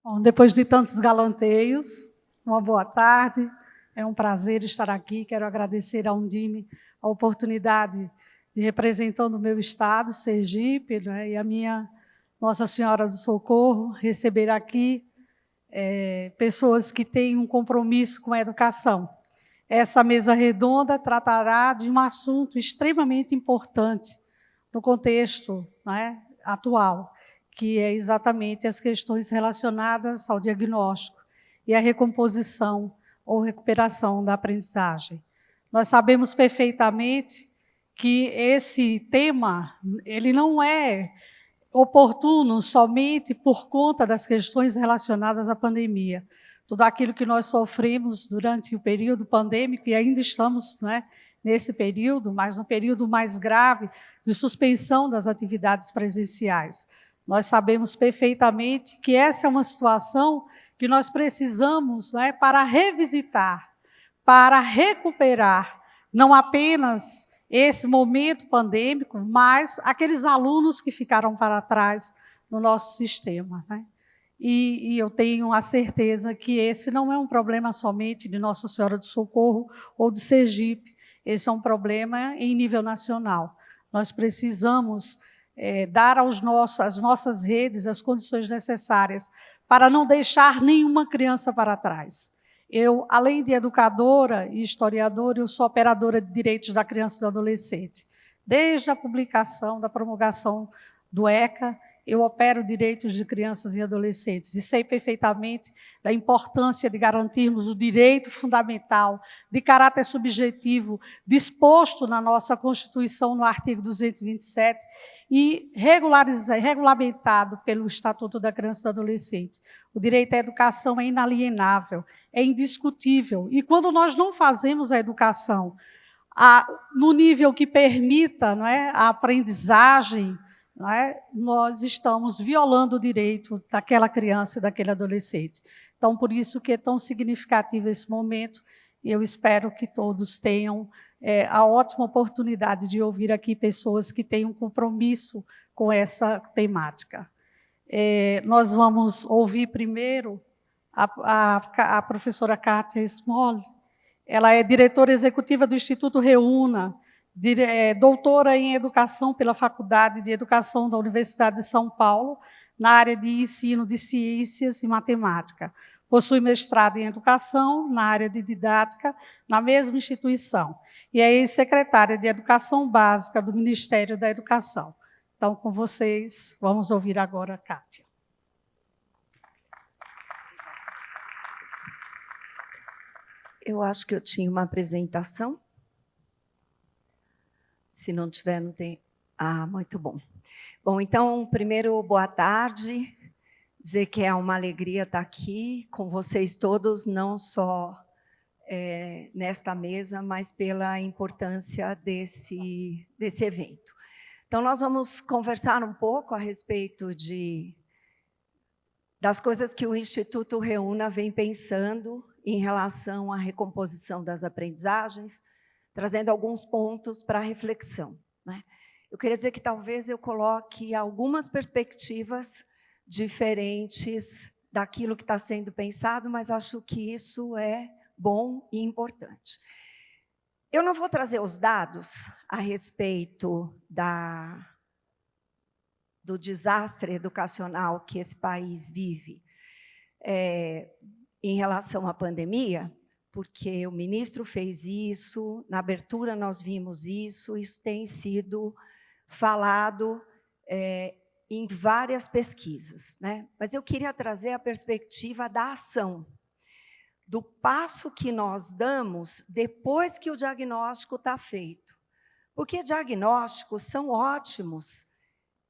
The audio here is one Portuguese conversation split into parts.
Bom, depois de tantos galanteios, uma boa tarde. É um prazer estar aqui. Quero agradecer à Undime a oportunidade de, representando o meu estado, Sergipe, né, e a minha Nossa Senhora do Socorro, receber aqui pessoas que têm um compromisso com a educação. Essa mesa redonda tratará de um assunto extremamente importante no contexto, né, atual, que é exatamente as questões relacionadas ao diagnóstico e à recomposição ou recuperação da aprendizagem. Nós sabemos perfeitamente que esse tema ele não é oportuno somente por conta das questões relacionadas à pandemia. Tudo aquilo que nós sofremos durante o período pandêmico, e ainda estamos, né, nesse período, mas no período mais grave de suspensão das atividades presenciais. Nós sabemos perfeitamente que essa é uma situação que nós precisamos, né, para revisitar, para recuperar, não apenas esse momento pandêmico, mas aqueles alunos que ficaram para trás no nosso sistema, né? E eu tenho a certeza que esse não é um problema somente de Nossa Senhora do Socorro ou de Sergipe, esse é um problema em nível nacional. Nós precisamos dar às nossas redes as condições necessárias para não deixar nenhuma criança para trás. Eu, além de educadora e historiadora, eu sou operadora de direitos da criança e do adolescente. Desde a publicação, da promulgação do ECA, eu opero direitos de crianças e adolescentes e sei perfeitamente da importância de garantirmos o direito fundamental de caráter subjetivo disposto na nossa Constituição, no artigo 227, e regulamentado pelo Estatuto da Criança e do Adolescente. O direito à educação é inalienável, é indiscutível. E quando nós não fazemos a educação no nível que permita, não é, a aprendizagem, não é, nós estamos violando o direito daquela criança e daquele adolescente. Então, por isso que é tão significativo esse momento, e eu espero que todos tenham a ótima oportunidade de ouvir aqui pessoas que têm um compromisso com essa temática. Nós vamos ouvir primeiro a professora Kátia Small. Ela é diretora executiva do Instituto Reúna, doutora em Educação pela Faculdade de Educação da Universidade de São Paulo, na área de ensino de ciências e matemática. Possui mestrado em Educação, na área de didática, na mesma instituição. E é ex-secretária de Educação Básica do Ministério da Educação. Então, com vocês, vamos ouvir agora a Kátia. Eu acho que eu tinha uma apresentação. Se não tiver, não tem. Ah, muito bom. Bom, então, primeiro, boa tarde. Dizer que é uma alegria estar aqui com vocês todos, não só nesta mesa, mas pela importância desse evento. Então, nós vamos conversar um pouco a respeito das coisas que o Instituto Reúna vem pensando em relação à recomposição das aprendizagens, trazendo alguns pontos para reflexão, né? Eu queria dizer que talvez eu coloque algumas perspectivas diferentes daquilo que está sendo pensado, mas acho que isso é bom e importante. Eu não vou trazer os dados a respeito do desastre educacional que esse país vive em relação à pandemia, porque o ministro fez isso, na abertura nós vimos isso tem sido falado em várias pesquisas, né? Mas eu queria trazer a perspectiva da ação, do passo que nós damos depois que o diagnóstico está feito. Porque diagnósticos são ótimos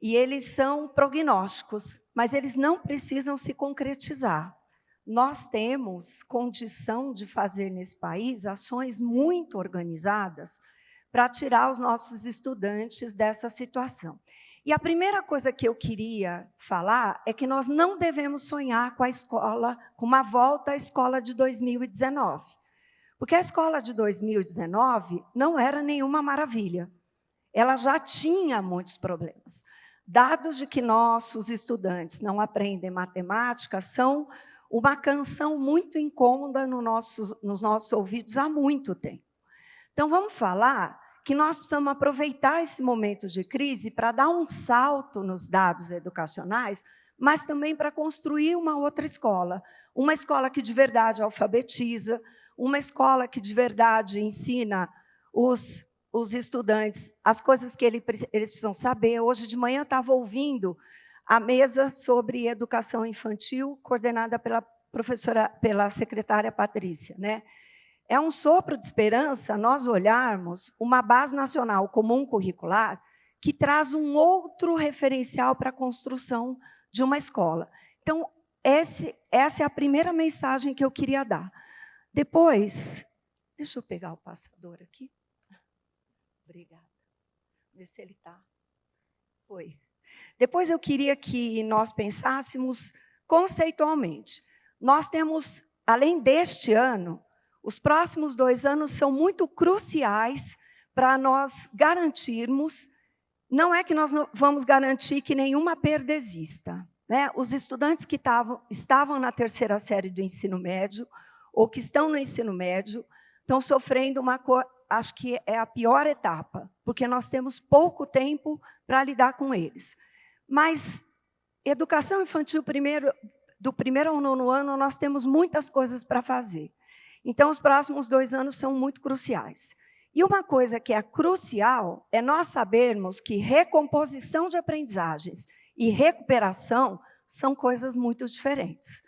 e eles são prognósticos, mas eles não precisam se concretizar. Nós temos condição de fazer nesse país ações muito organizadas para tirar os nossos estudantes dessa situação. E a primeira coisa que eu queria falar é que nós não devemos sonhar com a escola, com uma volta à escola de 2019. Porque a escola de 2019 não era nenhuma maravilha. Ela já tinha muitos problemas. dados de que nossos estudantes não aprendem matemática são uma canção muito incômoda nos nossos ouvidos há muito tempo. Então, vamos falar que nós precisamos aproveitar esse momento de crise para dar um salto nos dados educacionais, mas também para construir uma outra escola. Uma escola que de verdade alfabetiza, uma escola que de verdade ensina os estudantes as coisas que eles precisam saber. Hoje de manhã eu estava ouvindo a mesa sobre educação infantil, coordenada pela secretária Patrícia, né? É um sopro de esperança nós olharmos uma base nacional comum curricular que traz um outro referencial para a construção de uma escola. Então, essa é a primeira mensagem que eu queria dar. Depois, deixa eu pegar o passador aqui. Obrigada. Ver se ele está. Foi. Depois eu queria que nós pensássemos conceitualmente. Nós temos, além deste ano, os próximos 2 anos são muito cruciais para nós garantirmos, não é que nós vamos garantir que nenhuma perda exista, né? Os estudantes que estavam na 3ª série do ensino médio, ou que estão no ensino médio, estão sofrendo acho que é a pior etapa, porque nós temos pouco tempo para lidar com eles. Mas educação infantil, do 1º ao 9º ano, nós temos muitas coisas para fazer. Então, os próximos 2 anos são muito cruciais. E uma coisa que é crucial é nós sabermos que recomposição de aprendizagens e recuperação são coisas muito diferentes.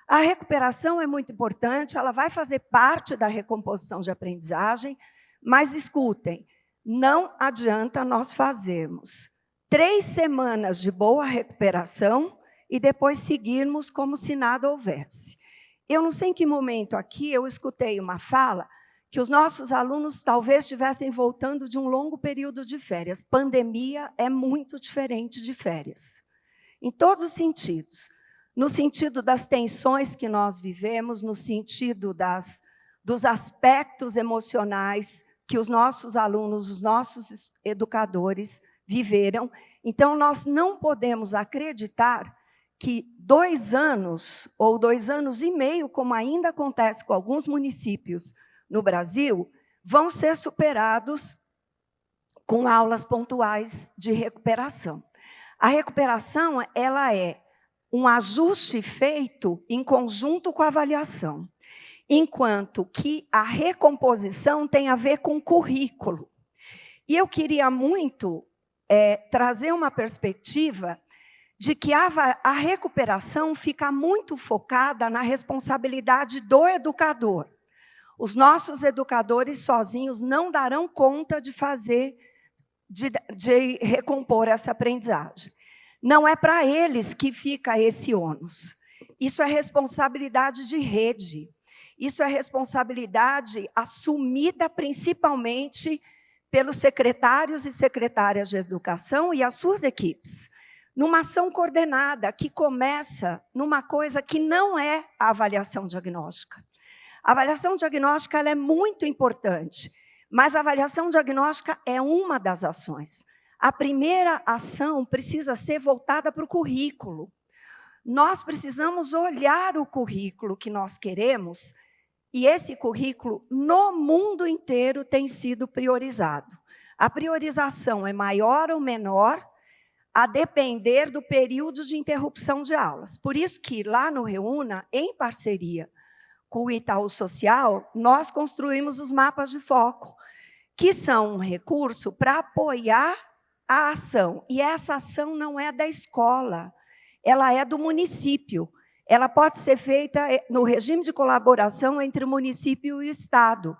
A recuperação é muito importante, ela vai fazer parte da recomposição de aprendizagem, mas escutem, não adianta nós fazermos 3 semanas de boa recuperação e depois seguirmos como se nada houvesse. Eu não sei em que momento aqui eu escutei uma fala que os nossos alunos talvez estivessem voltando de um longo período de férias. Pandemia é muito diferente de férias, em todos os sentidos. No sentido das tensões que nós vivemos, no sentido dos aspectos emocionais que os nossos alunos, os nossos educadores viveram. Então, nós não podemos acreditar que 2 anos ou 2 anos e meio, como ainda acontece com alguns municípios no Brasil, vão ser superados com aulas pontuais de recuperação. A recuperação, ela é um ajuste feito em conjunto com a avaliação, enquanto que a recomposição tem a ver com currículo. E eu queria muito trazer uma perspectiva de que a recuperação fica muito focada na responsabilidade do educador. Os nossos educadores sozinhos não darão conta de recompor essa aprendizagem. Não é para eles que fica esse ônus. Isso é responsabilidade de rede. Isso é responsabilidade assumida principalmente pelos secretários e secretárias de educação e as suas equipes, numa ação coordenada que começa numa coisa que não é a avaliação diagnóstica. A avaliação diagnóstica ela é muito importante, mas a avaliação diagnóstica é uma das ações. A primeira ação precisa ser voltada para o currículo. Nós precisamos olhar o currículo que nós queremos, e esse currículo, no mundo inteiro, tem sido priorizado. A priorização é maior ou menor, a depender do período de interrupção de aulas. Por isso que, lá no Reúna, em parceria com o Itaú Social, nós construímos os mapas de foco, que são um recurso para apoiar a ação. E essa ação não é da escola, ela é do município. Ela pode ser feita no regime de colaboração entre o município e o Estado,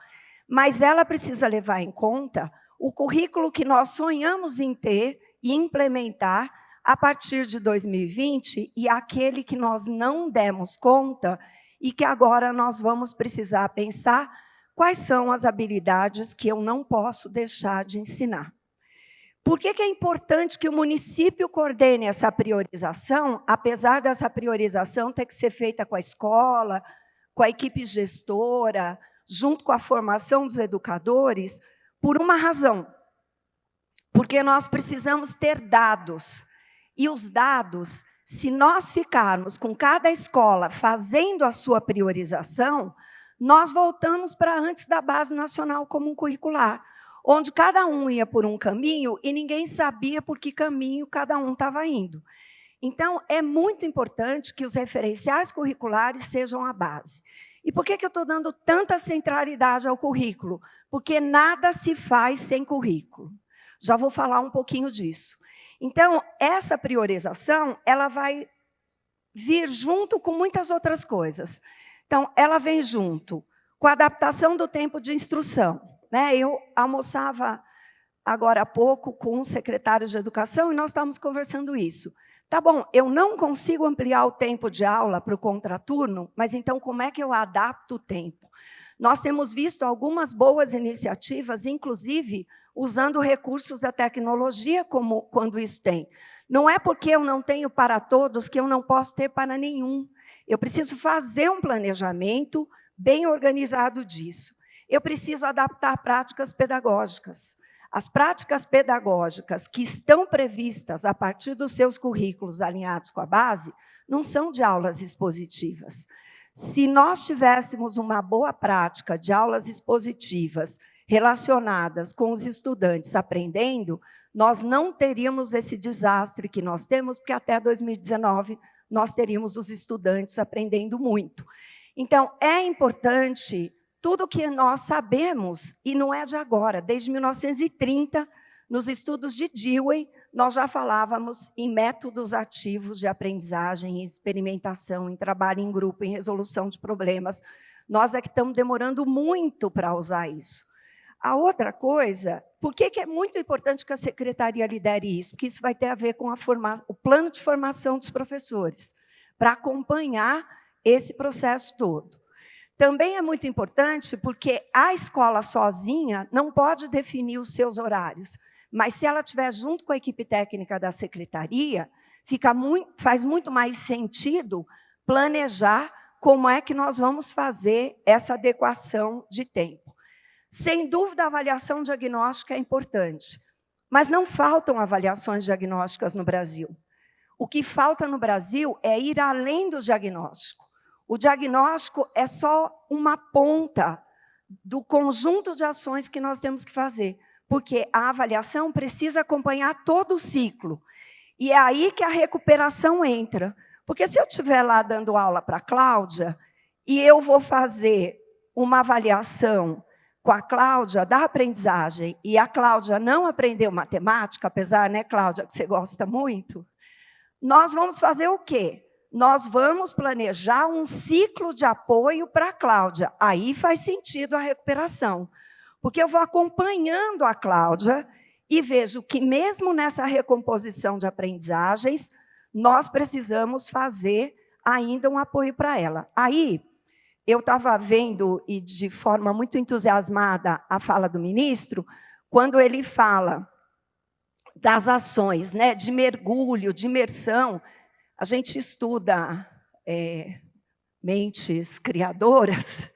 mas ela precisa levar em conta o currículo que nós sonhamos em ter e implementar a partir de 2020 e aquele que nós não demos conta e que agora nós vamos precisar pensar quais são as habilidades que eu não posso deixar de ensinar. Por que é importante que o município coordene essa priorização, apesar dessa priorização ter que ser feita com a escola, com a equipe gestora, junto com a formação dos educadores? Por uma razão. Porque nós precisamos ter dados. E os dados, se nós ficarmos com cada escola fazendo a sua priorização, nós voltamos para antes da Base Nacional Comum Curricular, onde cada um ia por um caminho e ninguém sabia por que caminho cada um estava indo. Então, é muito importante que os referenciais curriculares sejam a base. E por que eu estou dando tanta centralidade ao currículo? Porque nada se faz sem currículo. Já vou falar um pouquinho disso. Então, essa priorização, ela vai vir junto com muitas outras coisas. Então, ela vem junto com a adaptação do tempo de instrução. Eu almoçava agora há pouco com um secretário de educação e nós estávamos conversando isso. Tá bom, eu não consigo ampliar o tempo de aula para o contraturno, mas então como é que eu adapto o tempo? Nós temos visto algumas boas iniciativas, inclusive usando recursos da tecnologia, como quando isso tem. Não é porque eu não tenho para todos que eu não posso ter para nenhum. Eu preciso fazer um planejamento bem organizado disso. Eu preciso adaptar práticas pedagógicas. As práticas pedagógicas que estão previstas a partir dos seus currículos alinhados com a base não são de aulas expositivas. Se nós tivéssemos uma boa prática de aulas expositivas relacionadas com os estudantes aprendendo, nós não teríamos esse desastre que nós temos, porque até 2019 nós teríamos os estudantes aprendendo muito. Então, é importante tudo o que nós sabemos, e não é de agora, desde 1930, nos estudos de Dewey, nós já falávamos em métodos ativos de aprendizagem, em experimentação, em trabalho em grupo, em resolução de problemas. Nós é que estamos demorando muito para usar isso. A outra coisa, por que é muito importante que a secretaria lidere isso? Porque isso vai ter a ver com o plano de formação dos professores, para acompanhar esse processo todo. Também é muito importante porque a escola sozinha não pode definir os seus horários, mas se ela estiver junto com a equipe técnica da secretaria, faz muito mais sentido planejar como é que nós vamos fazer essa adequação de tempo. Sem dúvida, a avaliação diagnóstica é importante, mas não faltam avaliações diagnósticas no Brasil. O que falta no Brasil é ir além do diagnóstico. O diagnóstico é só uma ponta do conjunto de ações que nós temos que fazer, porque a avaliação precisa acompanhar todo o ciclo. E é aí que a recuperação entra. Porque se eu estiver lá dando aula para a Cláudia, e eu vou fazer uma avaliação com a Cláudia da aprendizagem, e a Cláudia não aprendeu matemática, apesar, né, Cláudia, que você gosta muito, nós vamos fazer o quê? Nós vamos planejar um ciclo de apoio para a Cláudia. Aí faz sentido a recuperação. Porque eu vou acompanhando a Cláudia e vejo que, mesmo nessa recomposição de aprendizagens, nós precisamos fazer ainda um apoio para ela. Aí, eu estava vendo, e de forma muito entusiasmada, a fala do ministro, quando ele fala das ações, né, de mergulho, de imersão. A gente estuda mentes criadoras,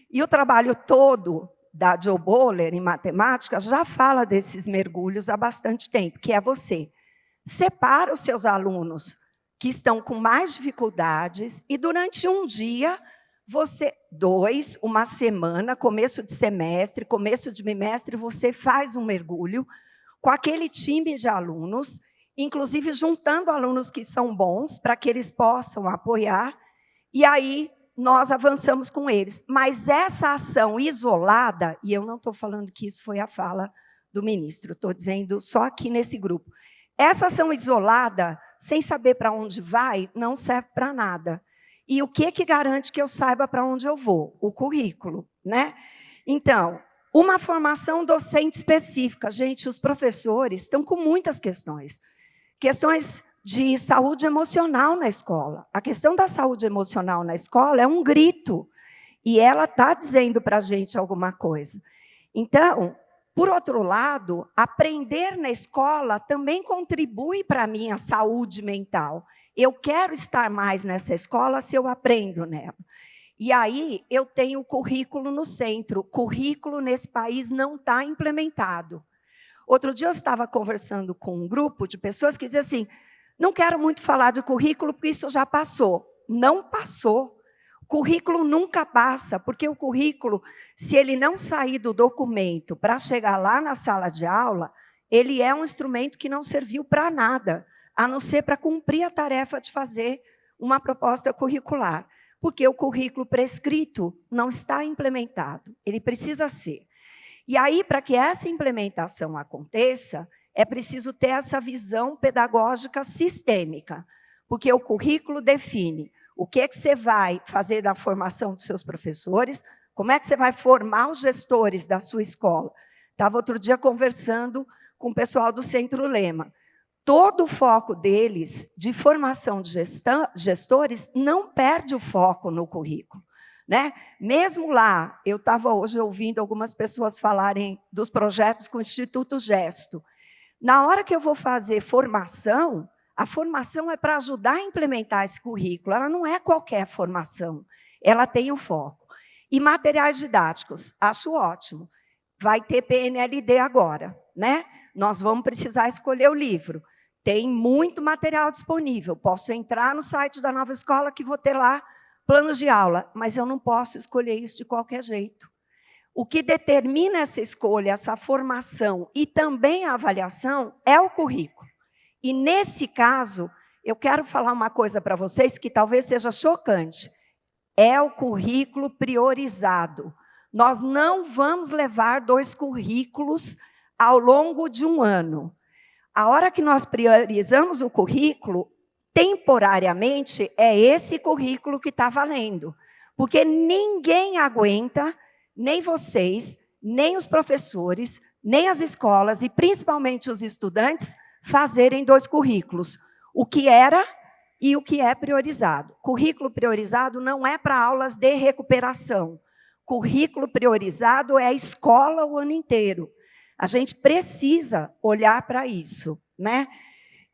e o trabalho todo da Jo Boller em matemática já fala desses mergulhos há bastante tempo, que é você separa os seus alunos que estão com mais dificuldades e durante um dia, uma semana, começo de semestre, começo de bimestre, você faz um mergulho com aquele time de alunos, inclusive juntando alunos que são bons, para que eles possam apoiar, e aí nós avançamos com eles. Mas essa ação isolada, e eu não estou falando que isso foi a fala do ministro, estou dizendo só aqui nesse grupo, essa ação isolada, sem saber para onde vai, não serve para nada. E o que garante que eu saiba para onde eu vou? O currículo, né? Então, uma formação docente específica. Gente, os professores estão com muitas questões. Questões de saúde emocional na escola. A questão da saúde emocional na escola é um grito. E ela está dizendo para a gente alguma coisa. Então, por outro lado, aprender na escola também contribui para a minha saúde mental. Eu quero estar mais nessa escola se eu aprendo nela. E aí, eu tenho o currículo no centro. O currículo nesse país não está implementado. Outro dia, eu estava conversando com um grupo de pessoas que diziam assim, Não quero muito falar de currículo, porque isso já passou. Não passou. Currículo nunca passa, porque o currículo, se ele não sair do documento para chegar lá na sala de aula, ele é um instrumento que não serviu para nada, a não ser para cumprir a tarefa de fazer uma proposta curricular. Porque o currículo prescrito não está implementado, ele precisa ser. E aí, para que essa implementação aconteça, é preciso ter essa visão pedagógica sistêmica, porque o currículo define o que você vai fazer na formação dos seus professores, como é que você vai formar os gestores da sua escola. Estava outro dia conversando com o pessoal do Centro Lema. Todo o foco deles, de formação de gestores, não perde o foco no currículo. Né? Mesmo lá, eu estava hoje ouvindo algumas pessoas falarem dos projetos com o Instituto Gesto. Na hora que eu vou fazer formação, a formação é para ajudar a implementar esse currículo. Ela não é qualquer formação, ela tem um foco. E materiais didáticos, acho ótimo. Vai ter PNLD agora, né? Nós vamos precisar escolher o livro. Tem muito material disponível. Posso entrar no site da Nova Escola, que vou ter lá planos de aula, mas eu não posso escolher isso de qualquer jeito. O que determina essa escolha, essa formação e também a avaliação é o currículo. E, nesse caso, eu quero falar uma coisa para vocês que talvez seja chocante. É o currículo priorizado. Nós não vamos levar 2 currículos ao longo de um ano. A hora que nós priorizamos o currículo, temporariamente, é esse currículo que está valendo. Porque ninguém aguenta, nem vocês, nem os professores, nem as escolas, e principalmente os estudantes, fazerem 2 currículos. O que era e o que é priorizado. Currículo priorizado não é para aulas de recuperação. Currículo priorizado é a escola o ano inteiro. A gente precisa olhar para isso, né?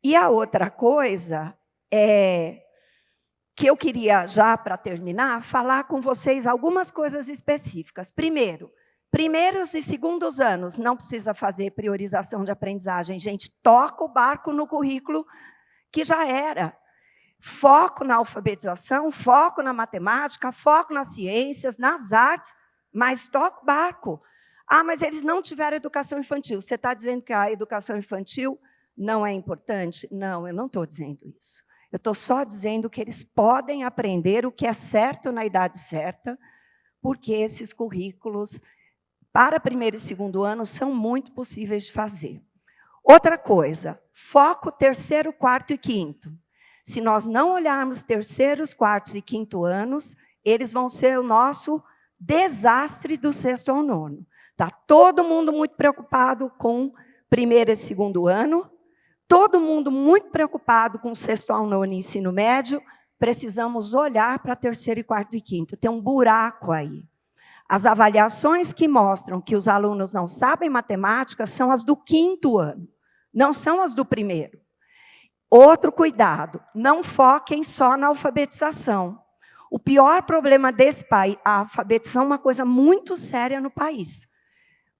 E a outra coisa que eu queria, já para terminar, falar com vocês algumas coisas específicas. Primeiro, primeiros e segundos anos, não precisa fazer priorização de aprendizagem. Gente, toca o barco no currículo que já era. Foco na alfabetização, foco na matemática, foco nas ciências, nas artes, mas toca o barco. Ah, mas eles não tiveram educação infantil. Você está dizendo que a educação infantil não é importante? Não, eu não estou dizendo isso. Eu estou só dizendo que eles podem aprender o que é certo na idade certa, porque esses currículos, para primeiro e segundo ano, são muito possíveis de fazer. Outra coisa, foco terceiro, quarto e quinto. Se nós não olharmos terceiros, quartos e quinto anos, eles vão ser o nosso desastre do 6º ao 9º. Está todo mundo muito preocupado com primeiro e segundo ano, todo mundo muito preocupado com o 6º ao 9º ensino médio, precisamos olhar para terceiro, quarto e quinto. Tem um buraco aí. As avaliações que mostram que os alunos não sabem matemática são as do 5º ano, não são as do 1º. Outro cuidado, não foquem só na alfabetização. O pior problema desse país, a alfabetização é uma coisa muito séria no país.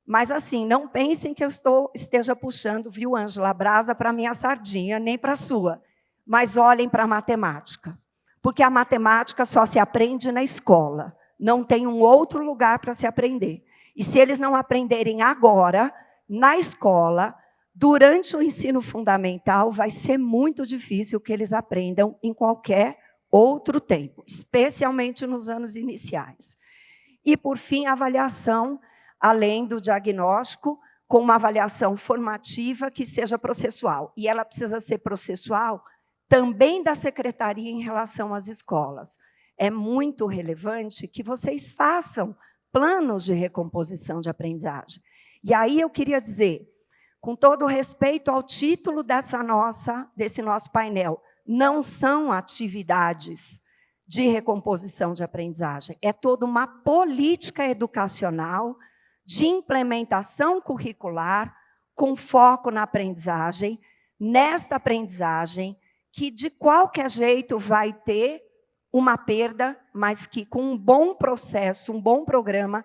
Mas, assim, não pensem que eu esteja puxando, viu, Ângela, a brasa para a minha sardinha, nem para a sua. Mas olhem para a matemática. Porque a matemática só se aprende na escola. Não tem um outro lugar para se aprender. E se eles não aprenderem agora, na escola, durante o ensino fundamental, vai ser muito difícil que eles aprendam em qualquer outro tempo, especialmente nos anos iniciais. E, por fim, a avaliação, além do diagnóstico, com uma avaliação formativa que seja processual. E ela precisa ser processual também da secretaria em relação às escolas. É muito relevante que vocês façam planos de recomposição de aprendizagem. E aí eu queria dizer, com todo respeito ao título desse nosso painel, não são atividades de recomposição de aprendizagem, é toda uma política educacional de implementação curricular com foco na aprendizagem, nesta aprendizagem que, de qualquer jeito, vai ter uma perda, mas que, com um bom processo, um bom programa,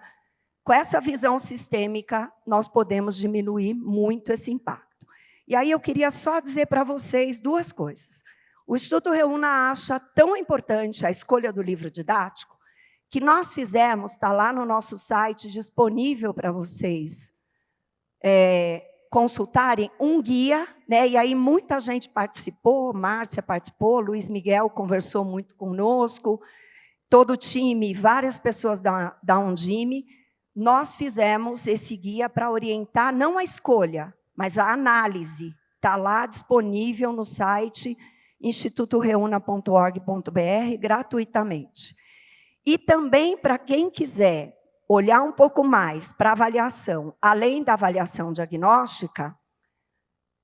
com essa visão sistêmica, nós podemos diminuir muito esse impacto. E aí eu queria só dizer para vocês duas coisas. O Instituto Reúna acha tão importante a escolha do livro didático que nós fizemos, está lá no nosso site, disponível para vocês consultarem, um guia, né? E aí muita gente participou, Márcia participou, Luiz Miguel conversou muito conosco, todo o time, várias pessoas da Undime. Nós fizemos esse guia para orientar não a escolha, mas a análise. Está lá disponível no site institutoreuna.org.br gratuitamente. E também, para quem quiser olhar um pouco mais para a avaliação, além da avaliação diagnóstica,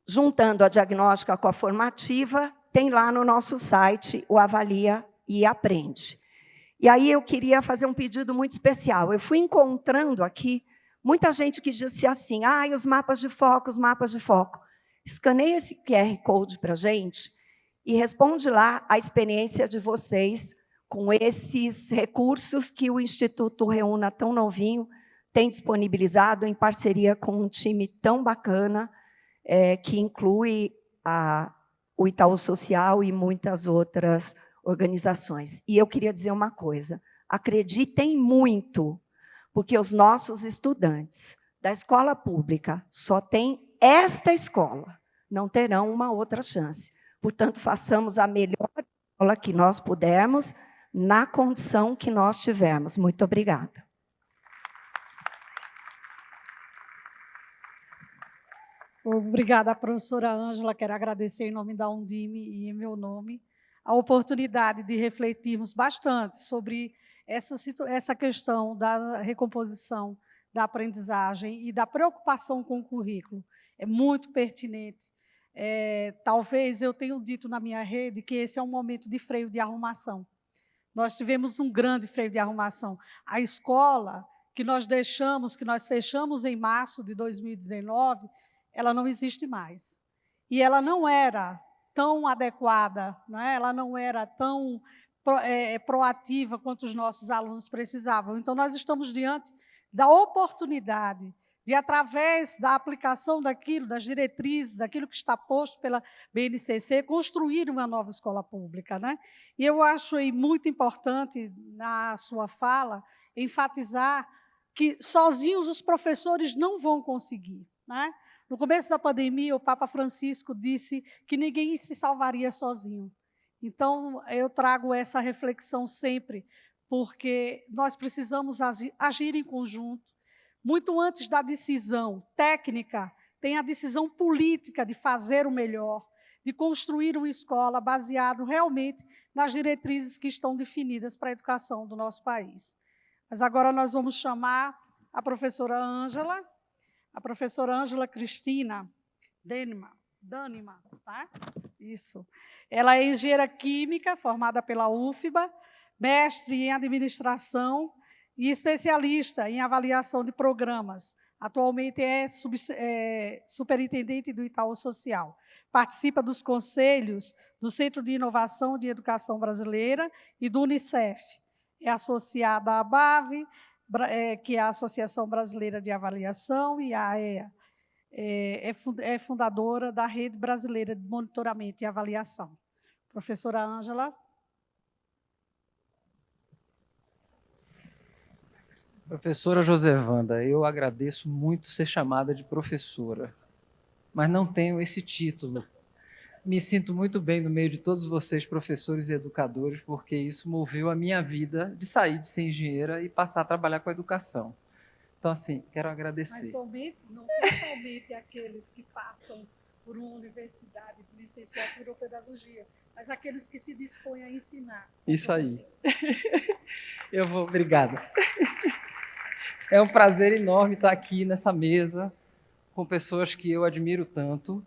juntando a diagnóstica com a formativa, tem lá no nosso site o Avalia e Aprende. E aí eu queria fazer um pedido muito especial. Eu fui encontrando aqui muita gente que disse assim, os mapas de foco, os mapas de foco. Escaneia esse QR Code para a gente e responde lá a experiência de vocês com esses recursos que o Instituto Reúna, tão novinho, tem disponibilizado em parceria com um time tão bacana, que inclui o Itaú Social e muitas outras organizações. E eu queria dizer uma coisa, acreditem muito, porque os nossos estudantes da escola pública só têm esta escola, não terão uma outra chance. Portanto, façamos a melhor escola que nós pudermos, na condição que nós tivermos. Muito obrigada. Obrigada, professora Ângela. Quero agradecer em nome da Undime e em meu nome a oportunidade de refletirmos bastante sobre essa questão da recomposição da aprendizagem e da preocupação com o currículo. É muito pertinente. Talvez eu tenha dito na minha rede que esse é um momento de freio de arrumação. Nós tivemos um grande freio de arrumação. A escola que nós fechamos em março de 2019, ela não existe mais. E ela não era tão adequada, né? Ela não era tão proativa quanto os nossos alunos precisavam. Então, nós estamos diante da oportunidade de, através da aplicação daquilo, das diretrizes, daquilo que está posto pela BNCC, construir uma nova escola pública, né? E eu acho muito importante, na sua fala, enfatizar que sozinhos os professores não vão conseguir, né? No começo da pandemia, o Papa Francisco disse que ninguém se salvaria sozinho. Então, eu trago essa reflexão sempre, porque nós precisamos agir em conjunto. Muito antes da decisão técnica, tem a decisão política de fazer o melhor, de construir uma escola baseado realmente nas diretrizes que estão definidas para a educação do nosso país. Mas agora nós vamos chamar a professora Ângela Cristina Dânima, tá? Isso. Ela é engenheira química, formada pela UFBA, mestre em administração e especialista em avaliação de programas. Atualmente é superintendente do Itaú Social. Participa dos conselhos do Centro de Inovação de Educação Brasileira e do Unicef. É associada à ABAV, que é a Associação Brasileira de Avaliação, e a AEA. É fundadora da Rede Brasileira de Monitoramento e Avaliação. Professora Ângela. Professora Josevanda, eu agradeço muito ser chamada de professora, mas não tenho esse título. Me sinto muito bem no meio de todos vocês, professores e educadores, porque isso moveu a minha vida de sair de ser engenheira e passar a trabalhar com a educação. Então, assim, quero agradecer. Mas não são somente aqueles que passam por uma universidade de licenciatura ou pedagogia, mas aqueles que se dispõem a ensinar. Isso aí. Obrigada. É um prazer enorme estar aqui nessa mesa com pessoas que eu admiro tanto.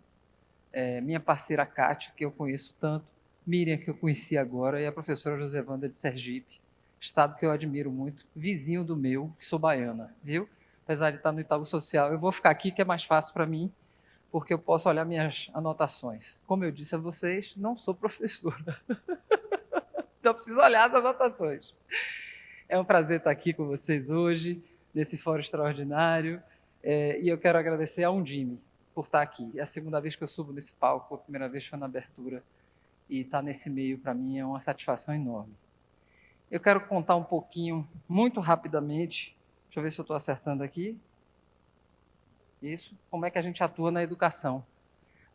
Minha parceira Kátia, que eu conheço tanto, Miriam, que eu conheci agora, e a professora Josevanda de Sergipe, estado que eu admiro muito, vizinho do meu, que sou baiana, viu? Apesar de estar no Itaú Social, eu vou ficar aqui, que é mais fácil para mim, porque eu posso olhar minhas anotações. Como eu disse a vocês, não sou professora. Então, preciso olhar as anotações. É um prazer estar aqui com vocês hoje, nesse fórum extraordinário, e eu quero agradecer a Undime. por estar aqui. É a segunda vez que eu subo nesse palco, a primeira vez foi na abertura, e estar nesse meio, para mim, é uma satisfação enorme. Eu quero contar um pouquinho, muito rapidamente, deixa eu ver se eu estou acertando aqui. Isso, como é que a gente atua na educação.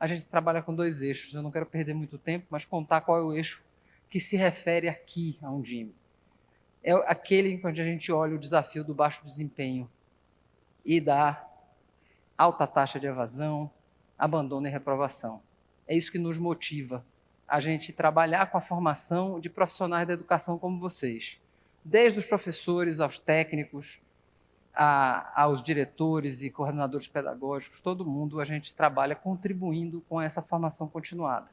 A gente trabalha com 2 eixos, eu não quero perder muito tempo, mas contar qual é o eixo que se refere aqui a Undime. É aquele onde a gente olha o desafio do baixo desempenho e da alta taxa de evasão, abandono e reprovação. É isso que nos motiva a gente trabalhar com a formação de profissionais da educação como vocês, desde os professores aos técnicos, aos diretores e coordenadores pedagógicos, todo mundo a gente trabalha contribuindo com essa formação continuada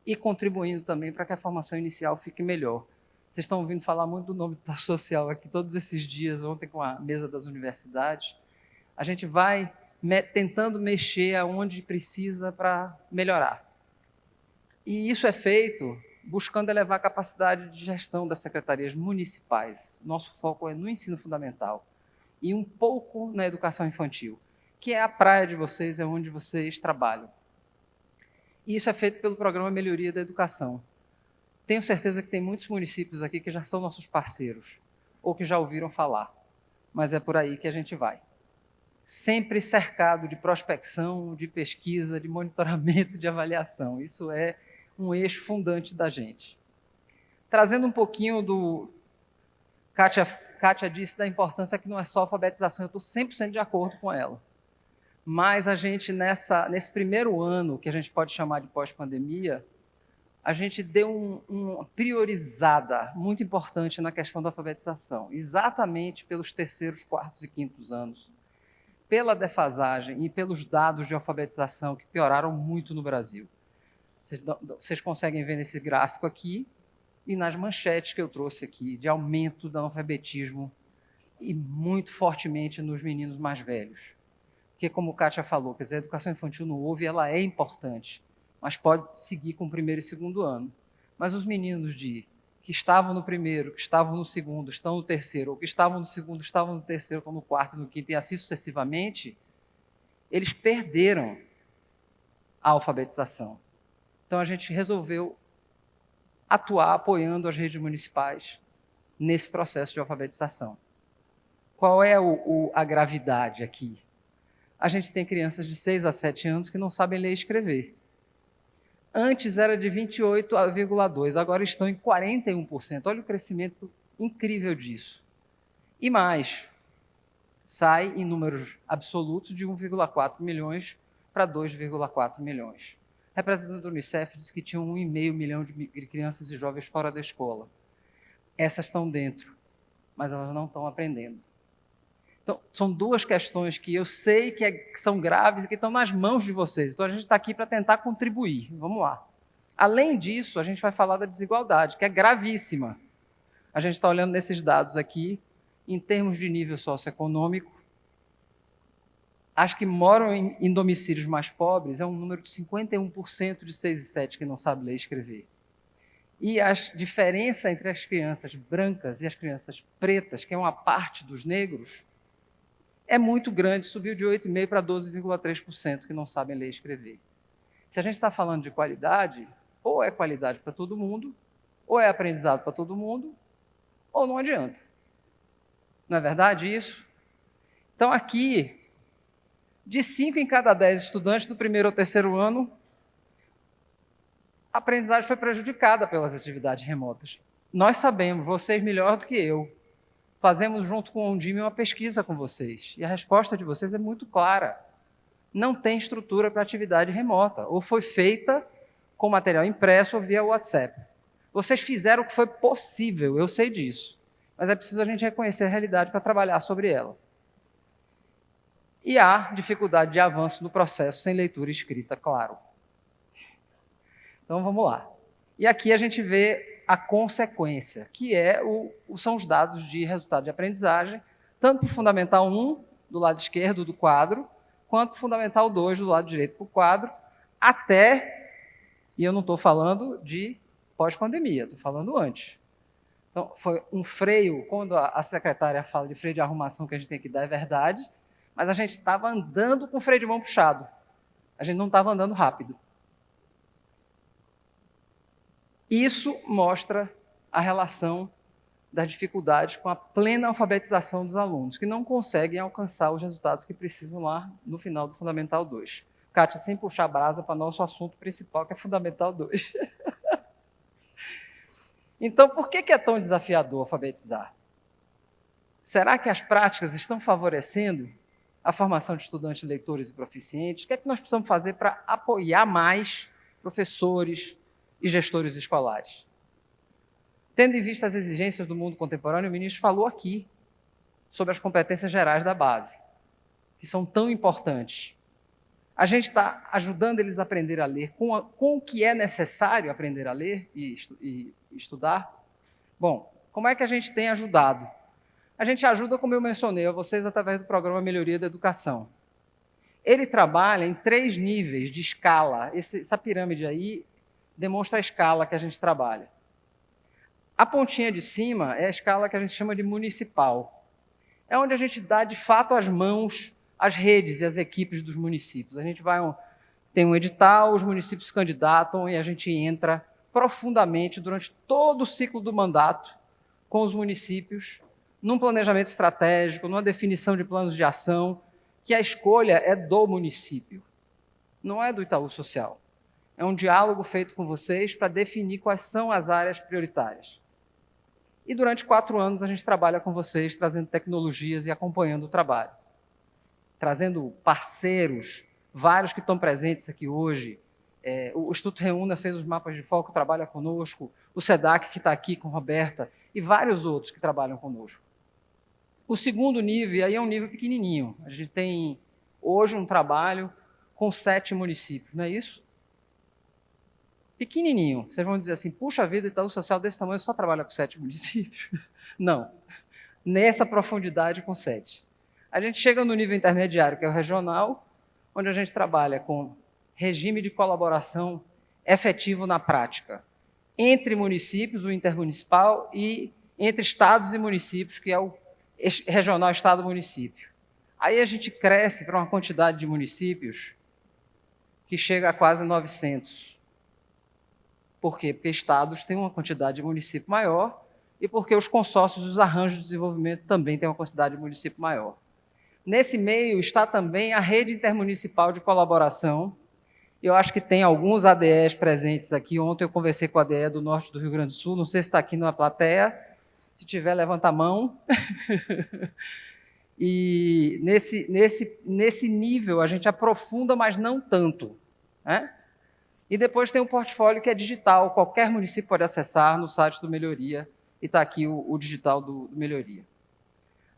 e contribuindo também para que a formação inicial fique melhor. Vocês estão ouvindo falar muito do nome social aqui todos esses dias, ontem com a mesa das universidades. A gente vai tentando mexer aonde precisa para melhorar. E isso é feito buscando elevar a capacidade de gestão das secretarias municipais. Nosso foco é no ensino fundamental e um pouco na educação infantil, que é a praia de vocês, é onde vocês trabalham. E isso é feito pelo Programa Melhoria da Educação. Tenho certeza que tem muitos municípios aqui que já são nossos parceiros, ou que já ouviram falar, mas é por aí que a gente vai. Sempre cercado de prospecção, de pesquisa, de monitoramento, de avaliação. Isso é um eixo fundante da gente. Trazendo um pouquinho do... Kátia disse da importância que não é só alfabetização, eu estou 100% de acordo com ela. Mas a gente, nesse primeiro ano, que a gente pode chamar de pós-pandemia, a gente deu uma priorizada muito importante na questão da alfabetização, exatamente pelos 3º, 4º e 5º anos, pela defasagem e pelos dados de alfabetização que pioraram muito no Brasil. Vocês conseguem ver nesse gráfico aqui e nas manchetes que eu trouxe aqui, de aumento do analfabetismo e muito fortemente nos meninos mais velhos. Porque, como a Kátia falou, quer dizer, a educação infantil não houve, ela é importante, mas pode seguir com o 1º e 2º ano. Mas os meninos que estavam no 1º, que estavam no 2º, estão no 3º, ou que estavam no 2º, estavam no 3º, estão no 4º, no 5º, e assim sucessivamente, eles perderam a alfabetização. Então, a gente resolveu atuar apoiando as redes municipais nesse processo de alfabetização. Qual é a gravidade aqui? A gente tem crianças de 6 a 7 anos que não sabem ler e escrever. Antes era de 28,2%, agora estão em 41%. Olha o crescimento incrível disso. E mais, sai em números absolutos de 1,4 milhões para 2,4 milhões. A representante do Unicef disse que tinha 1,5 milhão de crianças e jovens fora da escola. Essas estão dentro, mas elas não estão aprendendo. Então, são 2 questões que eu sei que são graves e que estão nas mãos de vocês. Então, a gente está aqui para tentar contribuir. Vamos lá. Além disso, a gente vai falar da desigualdade, que é gravíssima. A gente está olhando nesses dados aqui, em termos de nível socioeconômico. As que moram em domicílios mais pobres é um número de 51% de 6 e 7 que não sabe ler e escrever. E a diferença entre as crianças brancas e as crianças pretas, que é uma parte dos negros, é muito grande, subiu de 8,5% para 12,3% que não sabem ler e escrever. Se a gente está falando de qualidade, ou é qualidade para todo mundo, ou é aprendizado para todo mundo, ou não adianta. Não é verdade isso? Então, aqui, de 5 em cada 10 estudantes do 1º ou 3º ano, a aprendizagem foi prejudicada pelas atividades remotas. Nós sabemos, vocês melhor do que eu, fazemos junto com o Undime uma pesquisa com vocês, e a resposta de vocês é muito clara. Não tem estrutura para atividade remota, ou foi feita com material impresso ou via WhatsApp. Vocês fizeram o que foi possível, eu sei disso, mas é preciso a gente reconhecer a realidade para trabalhar sobre ela. E há dificuldade de avanço no processo sem leitura e escrita, claro. Então, vamos lá. E aqui a gente vê a consequência, que são os dados de resultado de aprendizagem, tanto para o Fundamental 1, do lado esquerdo do quadro, quanto para o Fundamental 2, do lado direito do quadro, até, e eu não estou falando de pós-pandemia, estou falando antes. Então, foi um freio, quando a secretária fala de freio de arrumação que a gente tem que dar, é verdade, mas a gente estava andando com o freio de mão puxado. A gente não estava andando rápido. Isso mostra a relação das dificuldades com a plena alfabetização dos alunos, que não conseguem alcançar os resultados que precisam lá no final do Fundamental 2. Kátia, sem puxar brasa para nosso assunto principal, que é Fundamental 2. Então, por que é tão desafiador alfabetizar? Será que as práticas estão favorecendo a formação de estudantes, leitores e proficientes? O que é que nós precisamos fazer para apoiar mais professores e gestores escolares? Tendo em vista as exigências do mundo contemporâneo, o ministro falou aqui sobre as competências gerais da base, que são tão importantes. A gente está ajudando eles a aprender a ler com o que é necessário aprender a ler e estudar? Bom, como é que a gente tem ajudado? A gente ajuda, como eu mencionei a vocês, através do Programa Melhoria da Educação. Ele trabalha em 3 níveis de escala. Essa pirâmide aí demonstra a escala que a gente trabalha. A pontinha de cima é a escala que a gente chama de municipal. É onde a gente dá, de fato, as mãos às redes e às equipes dos municípios. A gente tem um edital, os municípios se candidatam e a gente entra profundamente durante todo o ciclo do mandato com os municípios, num planejamento estratégico, numa definição de planos de ação, que a escolha é do município, não é do Itaú Social. É um diálogo feito com vocês para definir quais são as áreas prioritárias. E durante 4 anos a gente trabalha com vocês, trazendo tecnologias e acompanhando o trabalho. Trazendo parceiros, vários que estão presentes aqui hoje. O Instituto Reúna fez os mapas de foco, trabalha conosco. O SEDAC, que está aqui com a Roberta, e vários outros que trabalham conosco. O segundo nível, aí é um nível pequenininho. A gente tem hoje um trabalho com 7 municípios, não é isso? Pequenininho. Vocês vão dizer assim, puxa vida, Itaú Social desse tamanho só trabalha com 7 municípios? Não. Nessa profundidade com 7. A gente chega no nível intermediário, que é o regional, onde a gente trabalha com regime de colaboração efetivo na prática, entre municípios, o intermunicipal, e entre estados e municípios, que é o regional estado-município. Aí a gente cresce para uma quantidade de municípios que chega a quase 900. Por quê? Porque estados têm uma quantidade de município maior e porque os consórcios e os arranjos de desenvolvimento também têm uma quantidade de município maior. Nesse meio está também a rede intermunicipal de colaboração. Eu acho que tem alguns ADEs presentes aqui. Ontem eu conversei com a ADE do norte do Rio Grande do Sul, não sei se está aqui na plateia. Se tiver, levanta a mão. E nesse nível a gente aprofunda, mas não tanto, né? E depois tem um portfólio que é digital, qualquer município pode acessar no site do Melhoria, e está aqui o digital do Melhoria.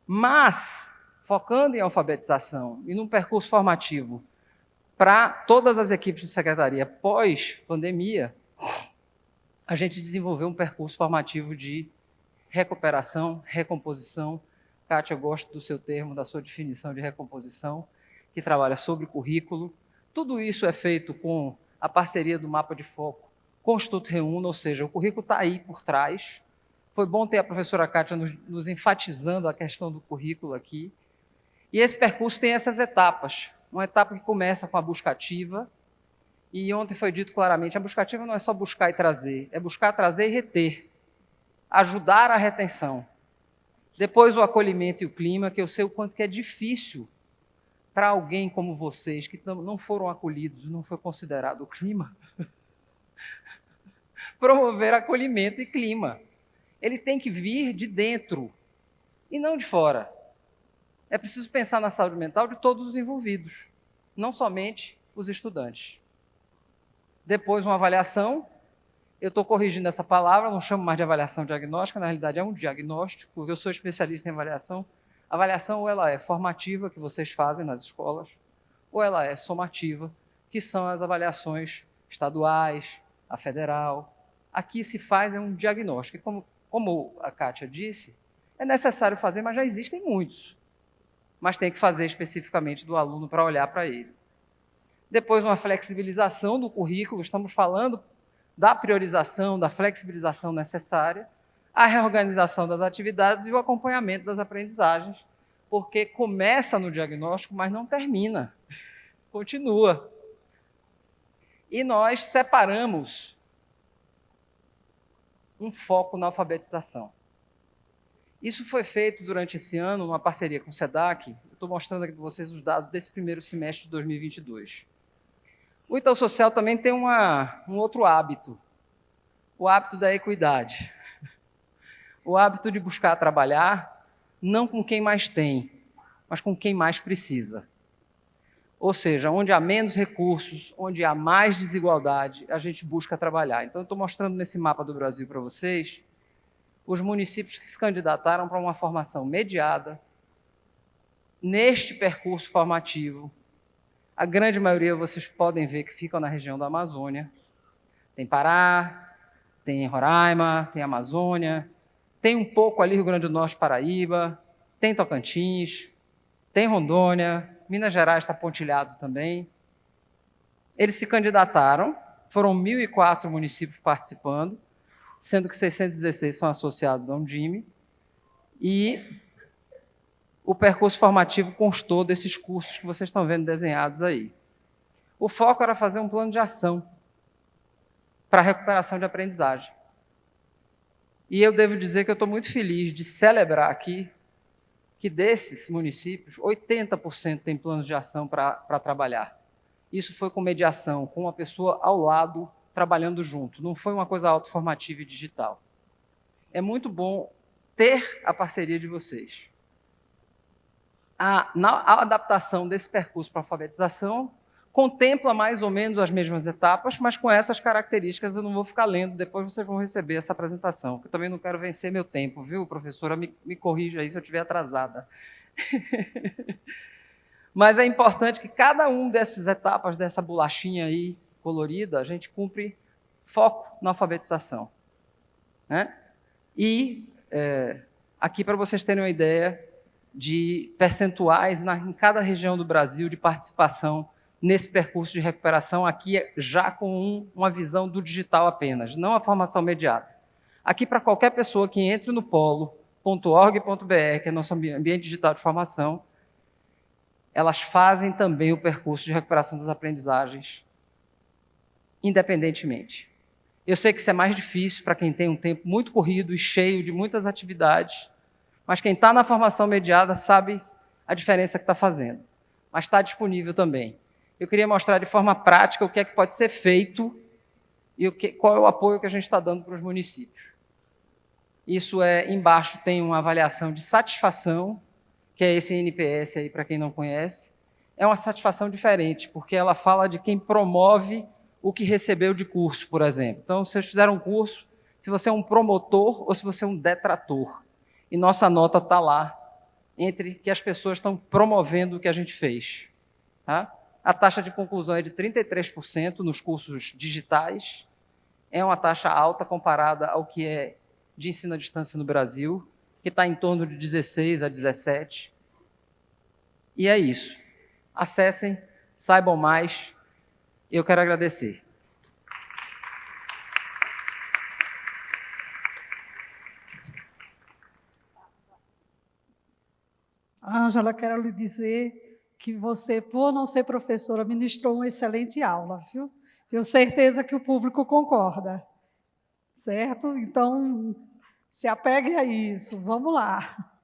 Mas, focando em alfabetização e num percurso formativo para todas as equipes de secretaria pós-pandemia, a gente desenvolveu um percurso formativo de recuperação, recomposição. Kátia, eu gosto do seu termo, da sua definição de recomposição, que trabalha sobre currículo. Tudo isso é feito com a parceria do Mapa de Foco com o Instituto Reúna, ou seja, o currículo está aí por trás. Foi bom ter a professora Kátia nos enfatizando a questão do currículo aqui. E esse percurso tem essas etapas. Uma etapa que começa com a busca ativa, e ontem foi dito claramente, a busca ativa não é só buscar e trazer, é buscar, trazer e reter, ajudar a retenção. Depois o acolhimento e o clima, que eu sei o quanto que é difícil para alguém como vocês, que não foram acolhidos, não foi considerado o clima, promover acolhimento e clima. Ele tem que vir de dentro e não de fora. É preciso pensar na saúde mental de todos os envolvidos, não somente os estudantes. Depois, uma avaliação. Eu estou corrigindo essa palavra, não chamo mais de avaliação diagnóstica, na realidade é um diagnóstico, porque eu sou especialista em avaliação. A avaliação, ou ela é formativa, que vocês fazem nas escolas, ou ela é somativa, que são as avaliações estaduais, a federal. Aqui se faz um diagnóstico. E como a Kátia disse, é necessário fazer, mas já existem muitos. Mas tem que fazer especificamente do aluno para olhar para ele. Depois, uma flexibilização do currículo, estamos falando da priorização, da flexibilização necessária, a reorganização das atividades e o acompanhamento das aprendizagens, porque começa no diagnóstico, mas não termina, continua. E nós separamos um foco na alfabetização. Isso foi feito durante esse ano, numa parceria com o SEDAC. Eu estou mostrando aqui para vocês os dados desse primeiro semestre de 2022. O Itaú Social também tem um outro hábito, o hábito da equidade. O hábito de buscar trabalhar não com quem mais tem, mas com quem mais precisa. Ou seja, onde há menos recursos, onde há mais desigualdade, a gente busca trabalhar. Então, eu estou mostrando nesse mapa do Brasil para vocês os municípios que se candidataram para uma formação mediada neste percurso formativo. A grande maioria, vocês podem ver que ficam na região da Amazônia. Tem Pará, tem Roraima, tem Amazônia, tem um pouco ali Rio Grande do Norte, Paraíba, tem Tocantins, tem Rondônia, Minas Gerais está pontilhado também. Eles se candidataram, foram 1.004 municípios participando, sendo que 616 são associados da Undime, e o percurso formativo constou desses cursos que vocês estão vendo desenhados aí. O foco era fazer um plano de ação para a recuperação de aprendizagem. E eu devo dizer que eu estou muito feliz de celebrar aqui que desses municípios, 80% tem planos de ação para trabalhar. Isso foi com mediação, com uma pessoa ao lado, trabalhando junto. Não foi uma coisa autoformativa e digital. É muito bom ter a parceria de vocês. A adaptação desse percurso para a alfabetização contempla mais ou menos as mesmas etapas, mas com essas características eu não vou ficar lendo, depois vocês vão receber essa apresentação, que eu também não quero vencer meu tempo, viu, professora? Me corrija aí se eu estiver atrasada. Mas é importante que cada uma dessas etapas, dessa bolachinha aí colorida, a gente cumpre foco na alfabetização. Né? E aqui, para vocês terem uma ideia de percentuais em cada região do Brasil de participação nesse percurso de recuperação, aqui já com uma visão do digital apenas, não a formação mediada. Aqui, para qualquer pessoa que entre no polo.org.br, que é nosso ambiente digital de formação, elas fazem também o percurso de recuperação das aprendizagens, independentemente. Eu sei que isso é mais difícil para quem tem um tempo muito corrido e cheio de muitas atividades, mas quem está na formação mediada sabe a diferença que está fazendo. Mas está disponível também. Eu queria mostrar de forma prática o que é que pode ser feito e qual é o apoio que a gente está dando para os municípios. Isso embaixo tem uma avaliação de satisfação, que é esse NPS aí, para quem não conhece. É uma satisfação diferente, porque ela fala de quem promove o que recebeu de curso, por exemplo. Então, se vocês fizeram um curso, se você é um promotor ou se você é um detrator. E nossa nota está lá, entre que as pessoas estão promovendo o que a gente fez. Tá? A taxa de conclusão é de 33% nos cursos digitais. É uma taxa alta comparada ao que é de ensino à distância no Brasil, que está em torno de 16% a 17%. E é isso. Acessem, saibam mais. Eu quero agradecer. Ângela, quero lhe dizer que você, por não ser professora, ministrou uma excelente aula, viu? Tenho certeza que o público concorda, certo? Então, se apegue a isso, vamos lá.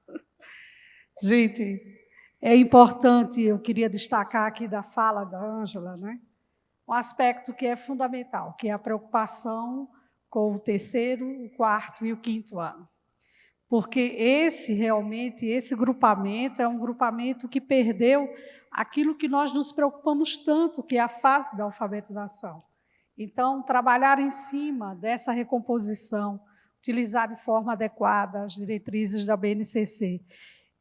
Gente, é importante, eu queria destacar aqui da fala da Ângela, né? Um aspecto que é fundamental, que é a preocupação com o terceiro, o quarto e o quinto ano. Porque esse grupamento é um grupamento que perdeu aquilo que nós nos preocupamos tanto, que é a fase da alfabetização. Então, trabalhar em cima dessa recomposição, utilizar de forma adequada as diretrizes da BNCC.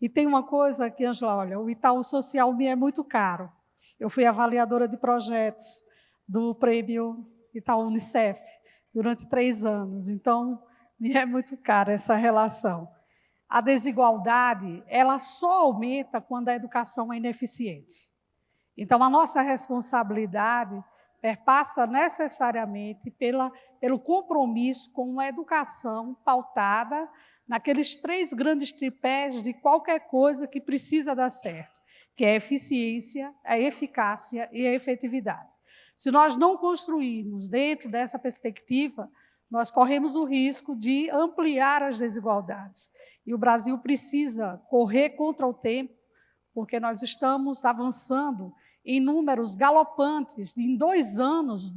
E tem uma coisa que, Ângela, olha, o Itaú Social me é muito caro. Eu fui avaliadora de projetos do prêmio Itaú Unicef durante 3 anos, então me é muito cara essa relação. A desigualdade, ela só aumenta quando a educação é ineficiente. Então, a nossa responsabilidade perpassa necessariamente pelo compromisso com uma educação pautada naqueles 3 grandes tripés de qualquer coisa que precisa dar certo, que é a eficiência, a eficácia e a efetividade. Se nós não construirmos dentro dessa perspectiva, nós corremos o risco de ampliar as desigualdades. E o Brasil precisa correr contra o tempo, porque nós estamos avançando em números galopantes. Em 2 anos,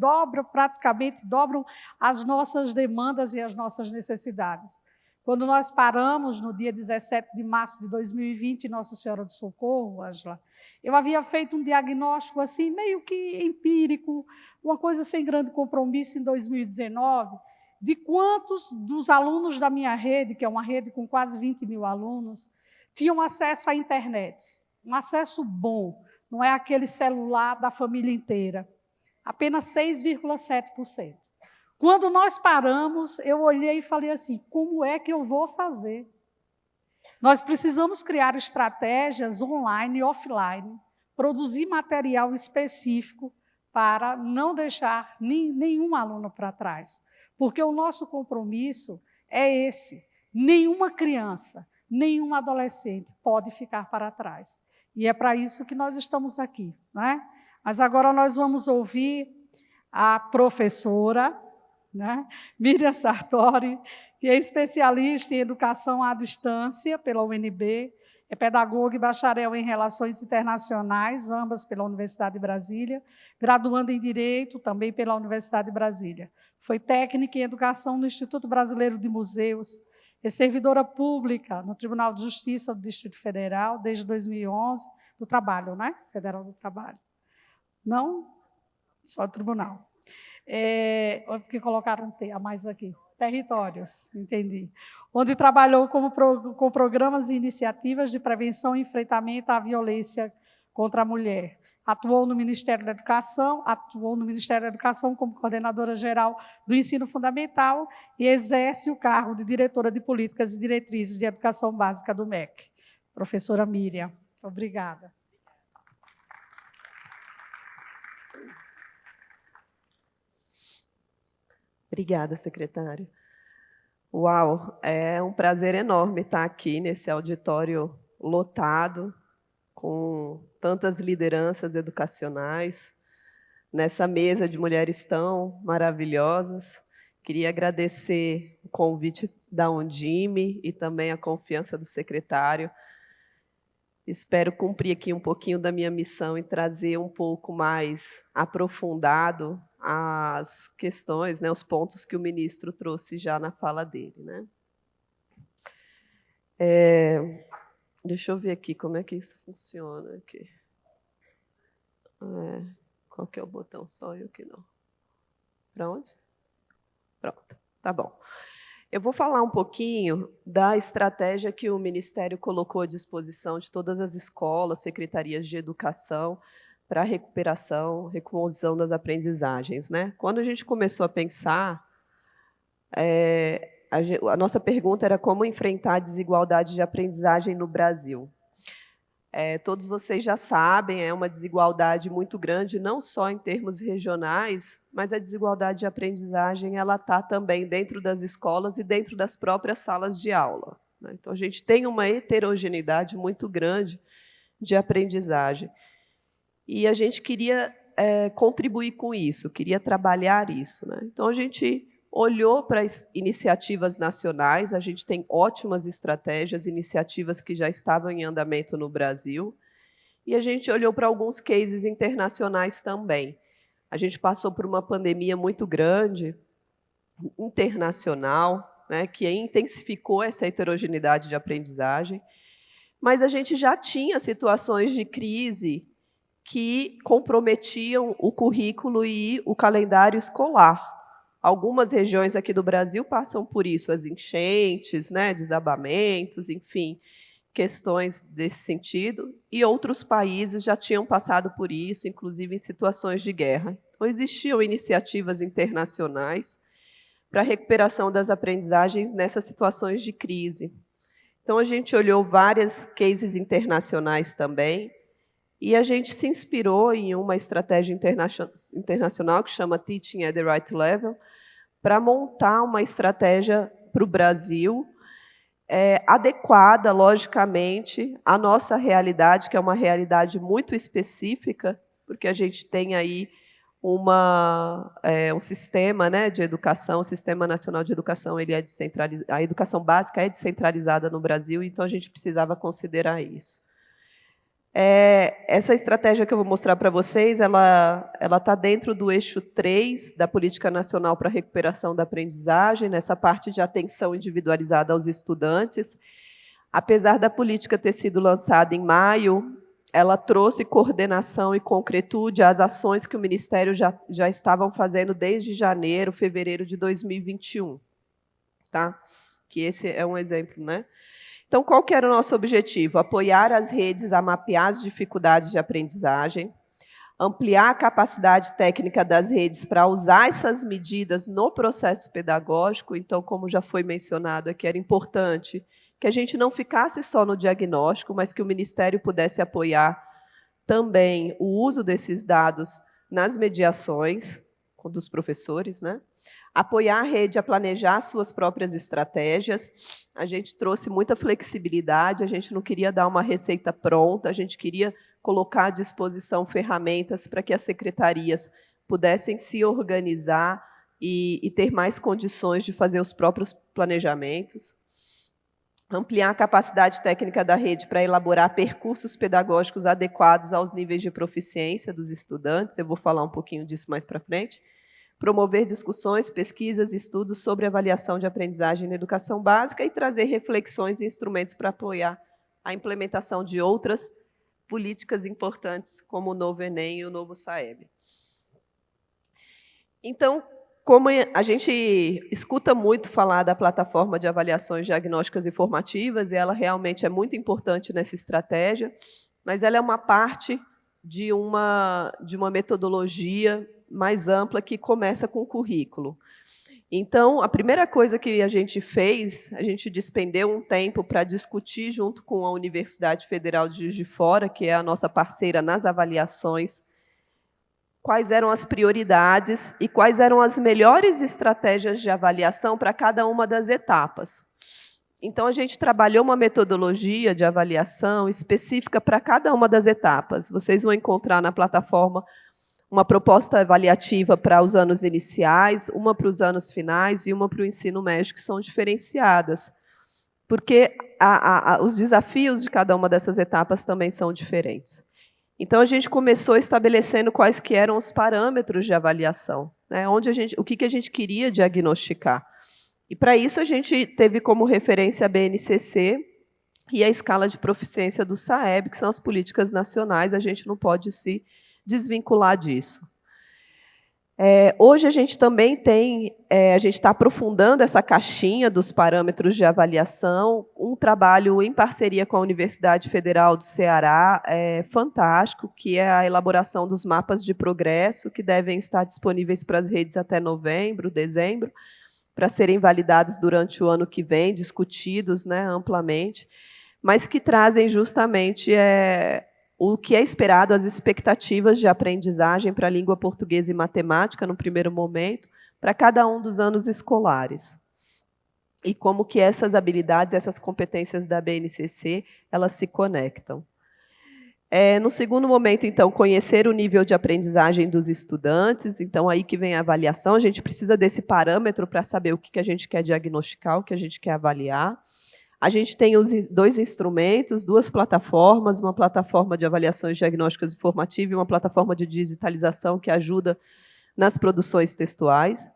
praticamente dobram as nossas demandas e as nossas necessidades. Quando nós paramos, no dia 17 de março de 2020, em Nossa Senhora do Socorro, Ângela, eu havia feito um diagnóstico assim, meio que empírico, uma coisa sem grande compromisso em 2019, de quantos dos alunos da minha rede, que é uma rede com quase 20 mil alunos, tinham acesso à internet. Um acesso bom, não é aquele celular da família inteira. Apenas 6,7%. Quando nós paramos, eu olhei e falei assim, como é que eu vou fazer? Nós precisamos criar estratégias online e offline, produzir material específico para não deixar nenhum aluno para trás. Porque o nosso compromisso é esse. Nenhuma criança, nenhum adolescente pode ficar para trás. E é para isso que nós estamos aqui, né? Mas agora nós vamos ouvir a professora, né, Miriam Sartori, que é especialista em educação à distância pela UNB, é pedagoga e bacharel em Relações Internacionais, ambas pela Universidade de Brasília, graduanda em Direito, também pela Universidade de Brasília. Foi técnica em Educação no Instituto Brasileiro de Museus, é servidora pública no Tribunal de Justiça do Distrito Federal, desde 2011, do Trabalho, né? Federal do Trabalho. Não? Só do Tribunal. Porque colocaram a mais aqui. Territórios, entendi. Onde trabalhou com programas e iniciativas de prevenção e enfrentamento à violência contra a mulher. Atuou no Ministério da Educação como coordenadora geral do ensino fundamental e exerce o cargo de diretora de políticas e diretrizes de educação básica do MEC. Professora Miriam, obrigada. Obrigada, secretária. Uau, é um prazer enorme estar aqui nesse auditório lotado, com tantas lideranças educacionais, nessa mesa de mulheres tão maravilhosas. Queria agradecer o convite da Undime e também a confiança do secretário. Espero cumprir aqui um pouquinho da minha missão e trazer um pouco mais aprofundado as questões, né, os pontos que o ministro trouxe já na fala dele, né? Deixa eu ver aqui como é que isso funciona aqui. Qual que é o botão? Só eu que não. Para onde? Pronto, tá bom. Eu vou falar um pouquinho da estratégia que o Ministério colocou à disposição de todas as escolas, secretarias de educação, para a recuperação, recomposição das aprendizagens, né? Quando a gente começou a pensar, a nossa pergunta era como enfrentar a desigualdade de aprendizagem no Brasil. Todos vocês já sabem, é uma desigualdade muito grande, não só em termos regionais, mas a desigualdade de aprendizagem ela está também dentro das escolas e dentro das próprias salas de aula, né? Então, a gente tem uma heterogeneidade muito grande de aprendizagem. E a gente queria contribuir com isso, queria trabalhar isso, né? Então, a gente olhou para as iniciativas nacionais, a gente tem ótimas estratégias, iniciativas que já estavam em andamento no Brasil, e a gente olhou para alguns cases internacionais também. A gente passou por uma pandemia muito grande, internacional, né, que intensificou essa heterogeneidade de aprendizagem, mas a gente já tinha situações de crise que comprometiam o currículo e o calendário escolar. Algumas regiões aqui do Brasil passam por isso, as enchentes, né, desabamentos, enfim, questões desse sentido, e outros países já tinham passado por isso, inclusive em situações de guerra. Então, existiam iniciativas internacionais para a recuperação das aprendizagens nessas situações de crise. Então, a gente olhou várias cases internacionais também, e a gente se inspirou em uma estratégia internacional que chama Teaching at the Right Level, para montar uma estratégia para o Brasil, adequada, logicamente, à nossa realidade, que é uma realidade muito específica, porque a gente tem aí um sistema, né, de educação, o Sistema Nacional de Educação, ele é a educação básica é descentralizada no Brasil, então a gente precisava considerar isso. Essa estratégia que eu vou mostrar para vocês, ela está dentro do eixo 3 da Política Nacional para a Recuperação da Aprendizagem, nessa parte de atenção individualizada aos estudantes. Apesar da política ter sido lançada em maio, ela trouxe coordenação e concretude às ações que o Ministério já estavam fazendo desde janeiro, fevereiro de 2021. Tá? Que esse é um exemplo, né? Então, qual que era o nosso objetivo? Apoiar as redes a mapear as dificuldades de aprendizagem, ampliar a capacidade técnica das redes para usar essas medidas no processo pedagógico. Então, como já foi mencionado aqui, era importante que a gente não ficasse só no diagnóstico, mas que o Ministério pudesse apoiar também o uso desses dados nas mediações dos professores, né? Apoiar a rede a planejar suas próprias estratégias. A gente trouxe muita flexibilidade, a gente não queria dar uma receita pronta, a gente queria colocar à disposição ferramentas para que as secretarias pudessem se organizar e ter mais condições de fazer os próprios planejamentos. Ampliar a capacidade técnica da rede para elaborar percursos pedagógicos adequados aos níveis de proficiência dos estudantes, eu vou falar um pouquinho disso mais para frente. Promover discussões, pesquisas e estudos sobre avaliação de aprendizagem na educação básica e trazer reflexões e instrumentos para apoiar a implementação de outras políticas importantes, como o novo Enem e o novo SAEB. Então, como a gente escuta muito falar da plataforma de avaliações diagnósticas e formativas, e ela realmente é muito importante nessa estratégia, mas ela é uma parte de uma metodologia mais ampla que começa com o currículo. Então, a primeira coisa que a gente fez, a gente despendeu um tempo para discutir junto com a Universidade Federal de Juiz de Fora, que é a nossa parceira nas avaliações, quais eram as prioridades e quais eram as melhores estratégias de avaliação para cada uma das etapas. Então, a gente trabalhou uma metodologia de avaliação específica para cada uma das etapas. Vocês vão encontrar na plataforma uma proposta avaliativa para os anos iniciais, uma para os anos finais e uma para o ensino médio, que são diferenciadas, porque os desafios de cada uma dessas etapas também são diferentes. Então, a gente começou estabelecendo quais que eram os parâmetros de avaliação, né? O que a gente queria diagnosticar. E, para isso, a gente teve como referência a BNCC e a escala de proficiência do SAEB, que são as políticas nacionais, a gente não pode se desvincular disso. Hoje, a gente também a gente está aprofundando essa caixinha dos parâmetros de avaliação, um trabalho em parceria com a Universidade Federal do Ceará, fantástico, que é a elaboração dos mapas de progresso, que devem estar disponíveis para as redes até novembro, dezembro, para serem validados durante o ano que vem, discutidos, né, amplamente, mas que trazem justamente o que é esperado, as expectativas de aprendizagem para a língua portuguesa e matemática, no primeiro momento, para cada um dos anos escolares. E como que essas habilidades, essas competências da BNCC, elas se conectam. No segundo momento, então, conhecer o nível de aprendizagem dos estudantes. Então, aí que vem a avaliação. A gente precisa desse parâmetro para saber o que a gente quer diagnosticar, o que a gente quer avaliar. A gente tem os dois instrumentos, duas plataformas, uma plataforma de avaliações diagnósticas e formativas e uma plataforma de digitalização que ajuda nas produções textuais.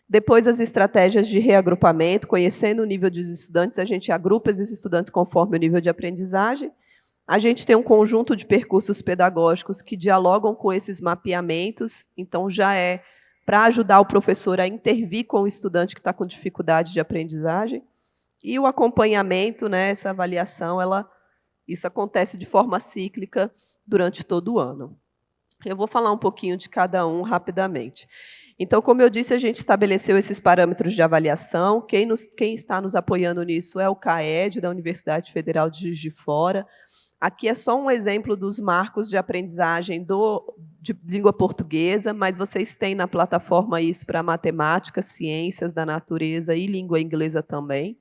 Depois, as estratégias de reagrupamento, conhecendo o nível dos estudantes, a gente agrupa esses estudantes conforme o nível de aprendizagem. A gente tem um conjunto de percursos pedagógicos que dialogam com esses mapeamentos, então já é para ajudar o professor a intervir com o estudante que está com dificuldade de aprendizagem. E o acompanhamento, né, essa avaliação, isso acontece de forma cíclica durante todo o ano. Eu vou falar um pouquinho de cada um rapidamente. Então, como eu disse, a gente estabeleceu esses parâmetros de avaliação. Quem está nos apoiando nisso é o CAED, da Universidade Federal de Juiz de Fora. Aqui é só um exemplo dos marcos de aprendizagem de língua portuguesa, mas vocês têm na plataforma isso para matemática, ciências da natureza e língua inglesa também.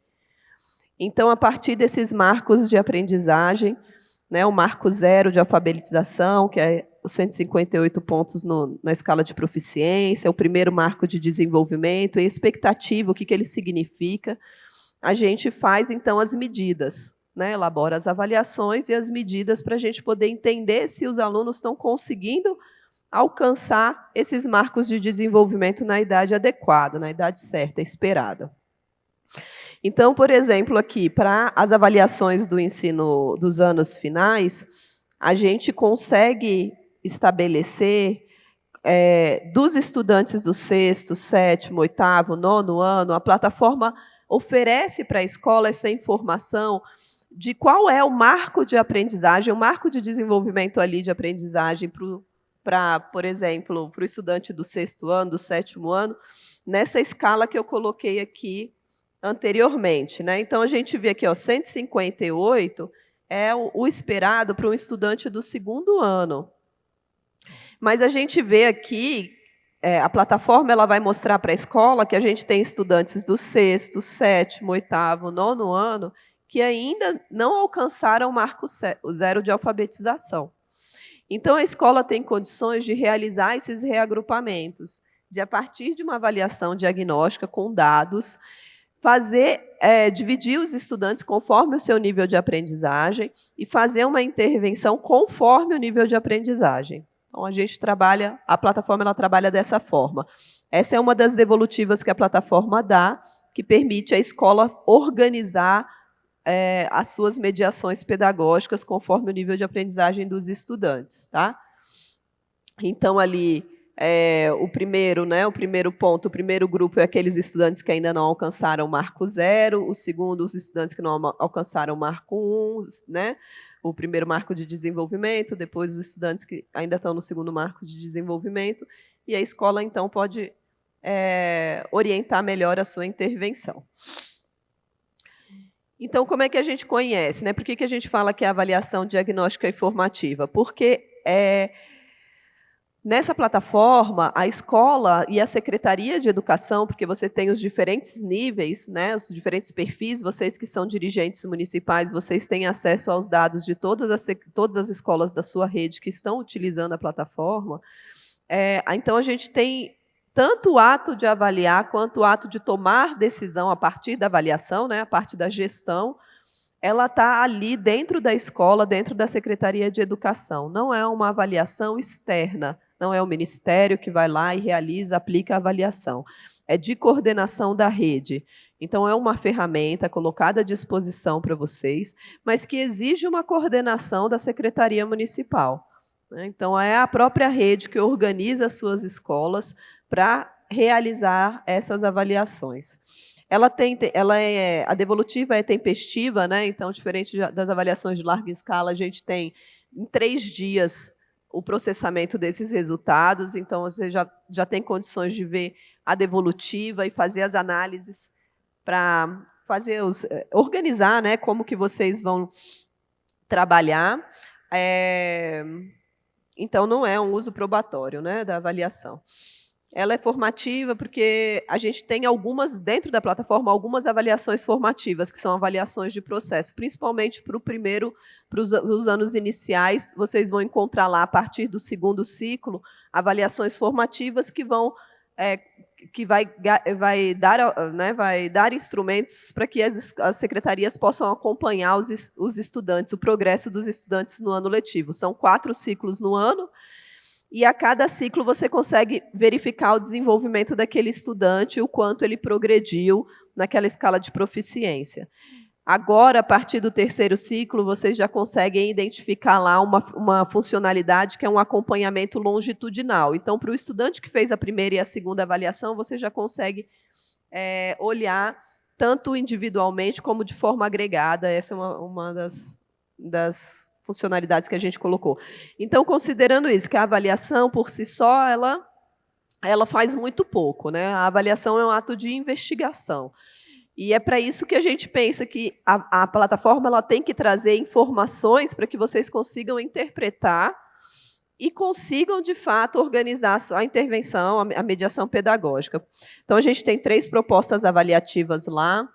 Então, a partir desses marcos de aprendizagem, né, o marco 0 de alfabetização, que os 158 pontos na escala de proficiência, o primeiro marco de desenvolvimento, a expectativa, o que ele significa. A gente faz, então, as medidas, né? Elabora as avaliações e as medidas para a gente poder entender se os alunos estão conseguindo alcançar esses marcos de desenvolvimento na idade adequada, na idade certa, esperada. Então, por exemplo, aqui, para as avaliações do ensino dos anos finais, a gente consegue estabelecer, dos estudantes do 6º, 7º, 8º, 9º ano, a plataforma oferece para a escola essa informação de qual é o marco de aprendizagem, o marco de desenvolvimento ali de aprendizagem por exemplo, para o estudante do 6º ano, do 7º ano, nessa escala que eu coloquei aqui anteriormente, né? Então, a gente vê aqui, ó, 158 é o esperado para um estudante do 2º ano. Mas a gente vê aqui, a plataforma ela vai mostrar para a escola que a gente tem estudantes do 6º, 7º, 8º, 9º ano que ainda não alcançaram o marco 0 de alfabetização. Então, a escola tem condições de realizar esses reagrupamentos, de, a partir de uma avaliação diagnóstica com dados, dividir os estudantes conforme o seu nível de aprendizagem e fazer uma intervenção conforme o nível de aprendizagem. Então, a plataforma ela trabalha dessa forma. Essa é uma das devolutivas que a plataforma dá, que permite à escola organizar as suas mediações pedagógicas conforme o nível de aprendizagem dos estudantes. Tá? Então, ali, o primeiro ponto, o primeiro grupo é aqueles estudantes que ainda não alcançaram o marco 0, o segundo, os estudantes que não alcançaram o marco 1, né? O primeiro marco de desenvolvimento, depois os estudantes que ainda estão no segundo marco de desenvolvimento, e a escola, então, pode orientar melhor a sua intervenção. Então, como é que a gente conhece? Né? Por que a gente fala que é avaliação diagnóstica e formativa? Porque nessa plataforma, a escola e a Secretaria de Educação, porque você tem os diferentes níveis, né, os diferentes perfis, vocês que são dirigentes municipais, vocês têm acesso aos dados de todas as escolas da sua rede que estão utilizando a plataforma. Então, a gente tem tanto o ato de avaliar, quanto o ato de tomar decisão a partir da avaliação, né, a parte da gestão, ela está ali dentro da escola, dentro da Secretaria de Educação. Não é uma avaliação externa, não é o Ministério que vai lá e realiza, aplica a avaliação. É de coordenação da rede. Então, é uma ferramenta colocada à disposição para vocês, mas que exige uma coordenação da Secretaria Municipal. Então, é a própria rede que organiza as suas escolas para realizar essas avaliações. A devolutiva é tempestiva, né? Então, diferente das avaliações de larga escala, a gente tem, em 3 dias, o processamento desses resultados, então, você já tem condições de ver a devolutiva e fazer as análises para organizar, né, como que vocês vão trabalhar. Então, não é um uso probatório, né, da avaliação. Ela é formativa porque a gente tem dentro da plataforma, algumas avaliações formativas, que são avaliações de processo, principalmente para os anos iniciais, vocês vão encontrar lá, a partir do 2º ciclo, avaliações formativas que vai dar instrumentos para que as secretarias possam acompanhar os estudantes, o progresso dos estudantes no ano letivo. São 4 ciclos no ano, e a cada ciclo você consegue verificar o desenvolvimento daquele estudante, o quanto ele progrediu naquela escala de proficiência. Agora, a partir do 3º ciclo, vocês já conseguem identificar lá uma funcionalidade que é um acompanhamento longitudinal. Então, para o estudante que fez a primeira e a segunda avaliação, você já consegue olhar tanto individualmente como de forma agregada. Essa é uma das funcionalidades que a gente colocou. Então, considerando isso, que a avaliação, por si só, ela faz muito pouco, né? A avaliação é um ato de investigação. E é para isso que a gente pensa que a plataforma ela tem que trazer informações para que vocês consigam interpretar e consigam, de fato, organizar a intervenção, a mediação pedagógica. Então, a gente tem 3 propostas avaliativas lá.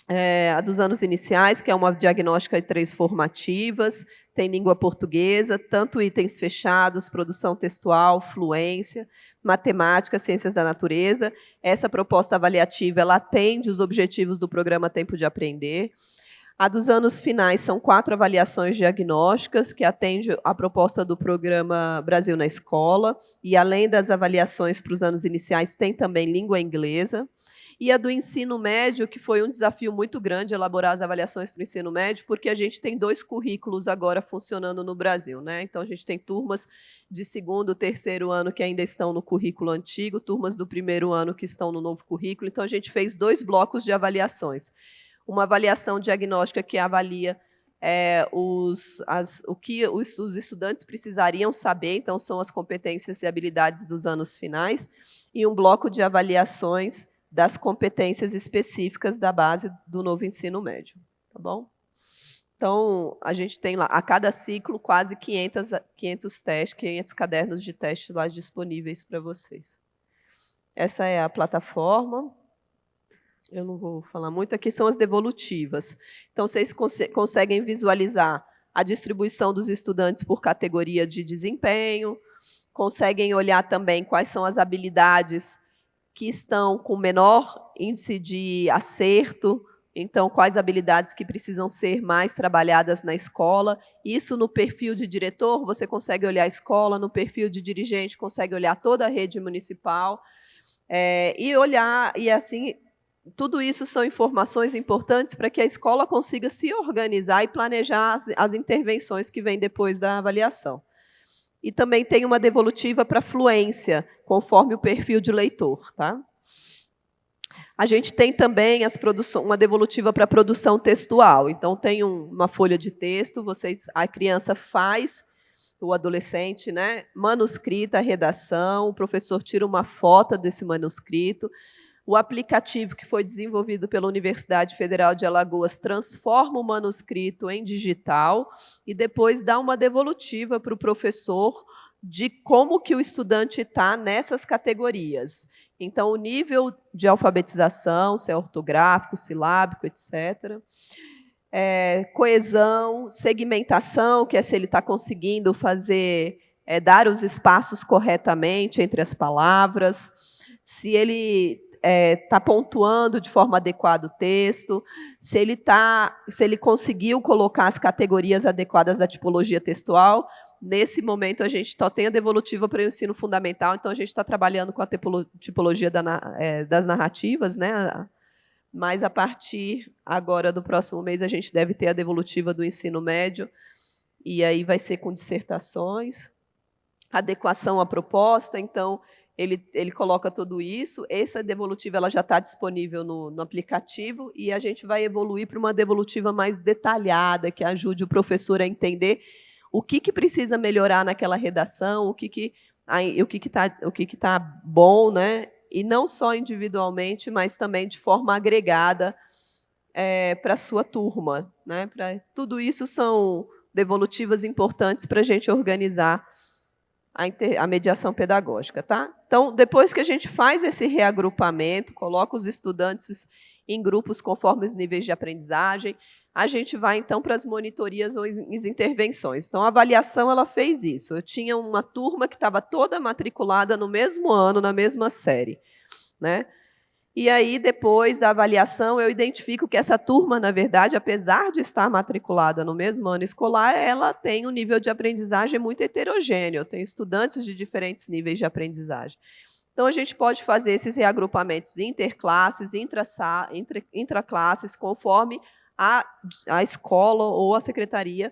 A dos anos iniciais, que é uma diagnóstica e 3 formativas, tem língua portuguesa, tanto itens fechados, produção textual, fluência, matemática, ciências da natureza. Essa proposta avaliativa ela atende os objetivos do programa Tempo de Aprender. A dos anos finais são 4 avaliações diagnósticas, que atende a proposta do programa Brasil na Escola, e além das avaliações para os anos iniciais, tem também língua inglesa. E a do ensino médio, que foi um desafio muito grande elaborar as avaliações para o ensino médio, porque a gente tem 2 currículos agora funcionando no Brasil, né? Então, a gente tem turmas de 2º, 3º ano que ainda estão no currículo antigo, turmas do 1º ano que estão no novo currículo. Então, a gente fez 2 blocos de avaliações. Uma avaliação diagnóstica que avalia o que os estudantes precisariam saber, então, são as competências e habilidades dos anos finais, e um bloco de avaliações das competências específicas da base do novo ensino médio, tá bom? Então, a gente tem lá, a cada ciclo, quase 500 testes, 500 cadernos de testes lá disponíveis para vocês. Essa é a plataforma. Eu não vou falar muito, aqui são as devolutivas. Então, vocês conseguem visualizar a distribuição dos estudantes por categoria de desempenho, conseguem olhar também quais são as habilidades que estão com menor índice de acerto, então, quais habilidades que precisam ser mais trabalhadas na escola. Isso no perfil de diretor, você consegue olhar a escola, no perfil de dirigente, consegue olhar toda a rede municipal, e olhar, e assim, tudo isso são informações importantes para que a escola consiga se organizar e planejar as intervenções que vêm depois da avaliação. E também tem uma devolutiva para fluência, conforme o perfil de leitor. Tá? A gente tem também uma devolutiva para produção textual. Então, tem uma folha de texto, a criança faz, o adolescente, né, manuscrita, a redação, o professor tira uma foto desse manuscrito. O aplicativo que foi desenvolvido pela Universidade Federal de Alagoas transforma o manuscrito em digital e depois dá uma devolutiva para o professor de como que o estudante está nessas categorias. Então, o nível de alfabetização, se é ortográfico, silábico, etc. Coesão, segmentação, que é se ele está conseguindo dar os espaços corretamente entre as palavras, se ele está pontuando de forma adequada o texto, se ele conseguiu colocar as categorias adequadas da tipologia textual. Nesse momento, a gente só tem a devolutiva para o ensino fundamental, então a gente está trabalhando com a tipologia das narrativas, né? Mas a partir agora do próximo mês, a gente deve ter a devolutiva do ensino médio, e aí vai ser com dissertações, adequação à proposta, então ele coloca tudo isso. Essa devolutiva ela já está disponível no aplicativo e a gente vai evoluir para uma devolutiva mais detalhada, que ajude o professor a entender o que precisa melhorar naquela redação, o que está bom, né? E não só individualmente, mas também de forma agregada para a sua turma. Né? Tudo isso são devolutivas importantes para a gente organizar a mediação pedagógica. Tá? Então, depois que a gente faz esse reagrupamento, coloca os estudantes em grupos conforme os níveis de aprendizagem, a gente vai, então, para as monitorias ou as intervenções. Então, a avaliação ela fez isso. Eu tinha uma turma que estava toda matriculada no mesmo ano, na mesma série. Né? E aí, depois da avaliação, eu identifico que essa turma, na verdade, apesar de estar matriculada no mesmo ano escolar, ela tem um nível de aprendizagem muito heterogêneo, tem estudantes de diferentes níveis de aprendizagem. Então, a gente pode fazer esses reagrupamentos interclasses, intraclasses, conforme a escola ou a secretaria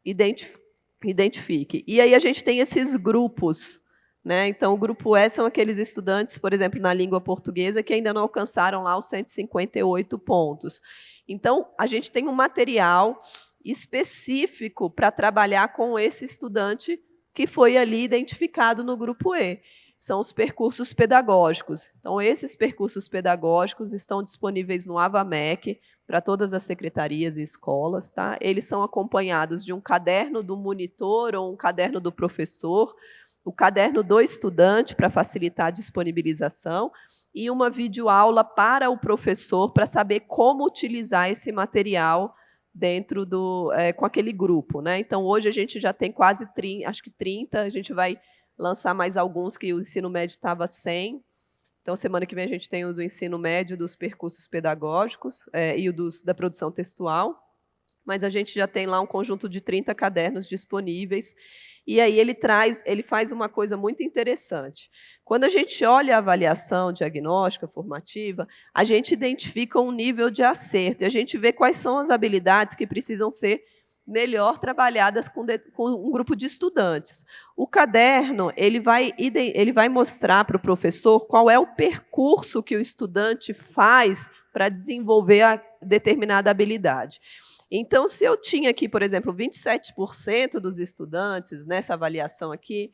identifique. E aí a gente tem esses grupos. Né? Então, o grupo E são aqueles estudantes, por exemplo, na língua portuguesa, que ainda não alcançaram lá os 158 pontos. Então, a gente tem um material específico para trabalhar com esse estudante que foi ali identificado no grupo E. São os percursos pedagógicos. Então, esses percursos pedagógicos estão disponíveis no AVAMEC para todas as secretarias e escolas. Tá? Eles são acompanhados de um caderno do monitor ou um caderno do professor, o caderno do estudante para facilitar a disponibilização e uma videoaula para o professor, para saber como utilizar esse material dentro com aquele grupo, né? Então, hoje a gente já tem quase 30, acho que 30, a gente vai lançar mais alguns, que o ensino médio estava 100. Então, semana que vem a gente tem o do ensino médio, dos percursos pedagógicos e o da produção textual. Mas a gente já tem lá um conjunto de 30 cadernos disponíveis. E aí ele faz uma coisa muito interessante. Quando a gente olha a avaliação diagnóstica formativa, a gente identifica um nível de acerto, e a gente vê quais são as habilidades que precisam ser melhor trabalhadas com um grupo de estudantes. O caderno ele vai mostrar para o professor qual é o percurso que o estudante faz para desenvolver a determinada habilidade. Então, se eu tinha aqui, por exemplo, 27% dos estudantes nessa avaliação aqui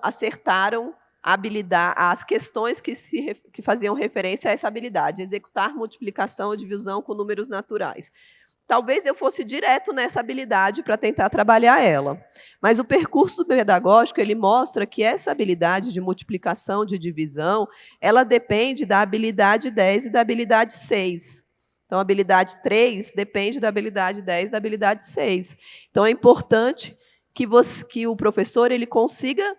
acertaram as questões que faziam referência a essa habilidade, executar multiplicação ou divisão com números naturais. Talvez eu fosse direto nessa habilidade para tentar trabalhar ela. Mas o percurso pedagógico ele mostra que essa habilidade de multiplicação, de divisão, ela depende da habilidade 10 e da habilidade 6. Então, a habilidade 3 depende da habilidade 10 e da habilidade 6. Então, é importante que o professor ele consiga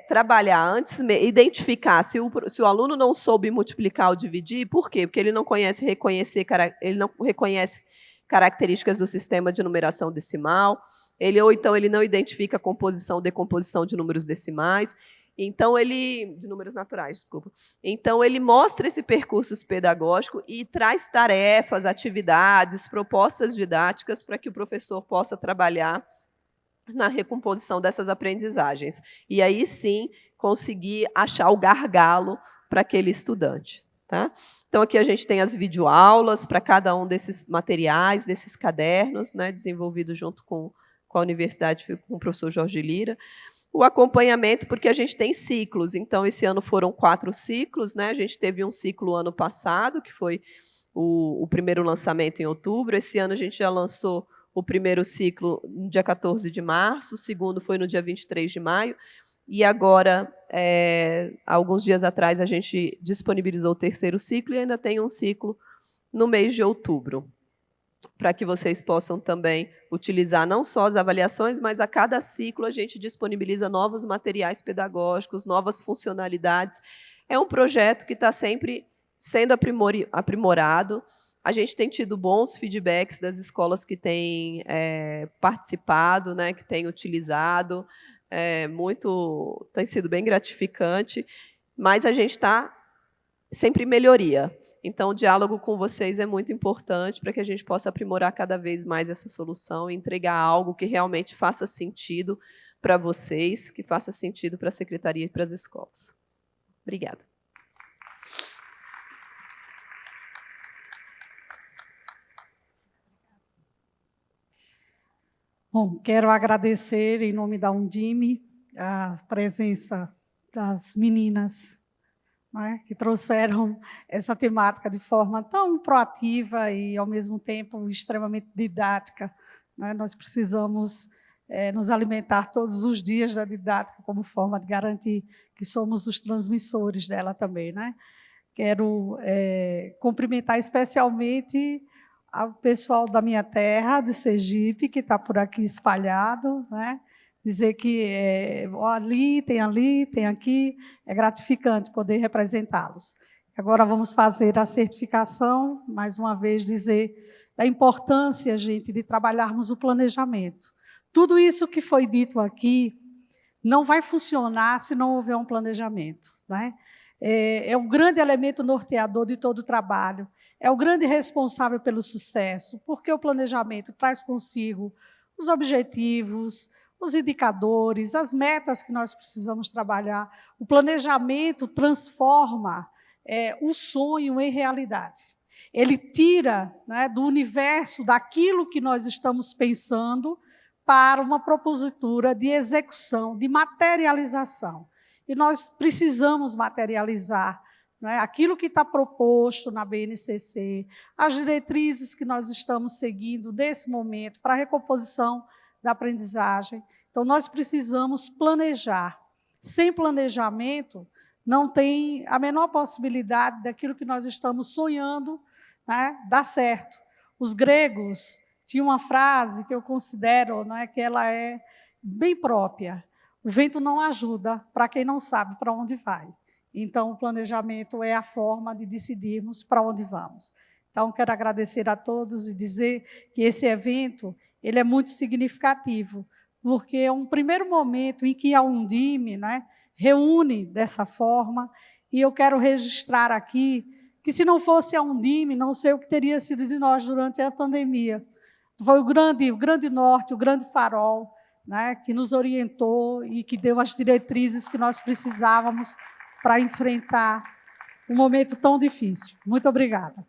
trabalhar antes, identificar se o aluno não soube multiplicar ou dividir. Por quê? Porque ele não reconhece características do sistema de numeração decimal, ou então ele não identifica composição ou decomposição de números decimais. Então, de números naturais, desculpa. Então, ele mostra esse percurso pedagógico e traz tarefas, atividades, propostas didáticas para que o professor possa trabalhar na recomposição dessas aprendizagens. E aí, sim, conseguir achar o gargalo para aquele estudante. Tá? Então, aqui a gente tem as videoaulas para cada um desses materiais, desses cadernos, né, desenvolvido junto com a Universidade, com o professor Jorge Lira. O acompanhamento, porque a gente tem ciclos. Então, esse ano foram 4 ciclos. Né? A gente teve um ciclo ano passado, que foi o primeiro lançamento em outubro. Esse ano a gente já lançou o primeiro ciclo no dia 14 de março, o segundo foi no dia 23 de maio. E agora, alguns dias atrás, a gente disponibilizou o terceiro ciclo e ainda tem um ciclo no mês de outubro, para que vocês possam também utilizar não só as avaliações, mas a cada ciclo a gente disponibiliza novos materiais pedagógicos, novas funcionalidades. É um projeto que está sempre sendo aprimorado. A gente tem tido bons feedbacks das escolas que têm participado, né, que têm utilizado. Tem sido bem gratificante, mas a gente está sempre em melhoria. Então, o diálogo com vocês é muito importante para que a gente possa aprimorar cada vez mais essa solução e entregar algo que realmente faça sentido para vocês, que faça sentido para a secretaria e para as escolas. Obrigada. Bom, quero agradecer, em nome da Undime, a presença das meninas, né, que trouxeram essa temática de forma tão proativa e, ao mesmo tempo, extremamente didática. Né? Nós precisamos nos alimentar todos os dias da didática como forma de garantir que somos os transmissores dela também. Né? Quero cumprimentar especialmente ao pessoal da minha terra, de Sergipe, que está por aqui espalhado, né? Dizer que ali, tem aqui, é gratificante poder representá-los. Agora vamos fazer a certificação, mais uma vez dizer da importância, gente, de trabalharmos o planejamento. Tudo isso que foi dito aqui não vai funcionar se não houver um planejamento. Né? É um grande elemento norteador de todo o trabalho, é o grande responsável pelo sucesso, porque o planejamento traz consigo os objetivos, os indicadores, as metas que nós precisamos trabalhar. O planejamento transforma o sonho em realidade. Ele tira, né, do universo, daquilo que nós estamos pensando, para uma propositura de execução, de materialização. E nós precisamos materializar, né, aquilo que está proposto na BNCC, as diretrizes que nós estamos seguindo nesse momento para a recomposição da aprendizagem. Então, nós precisamos planejar. Sem planejamento, não tem a menor possibilidade daquilo que nós estamos sonhando, né, dar certo. Os gregos tinham uma frase que eu considero, né, que ela é bem própria: o vento não ajuda para quem não sabe para onde vai. Então, o planejamento é a forma de decidirmos para onde vamos. Então, quero agradecer a todos e dizer que esse evento ele é muito significativo, porque é um primeiro momento em que a Undime, né, reúne dessa forma, e eu quero registrar aqui que, se não fosse a Undime, não sei o que teria sido de nós durante a pandemia. Foi o grande norte, o grande farol, né, que nos orientou e que deu as diretrizes que nós precisávamos para enfrentar um momento tão difícil. Muito obrigada.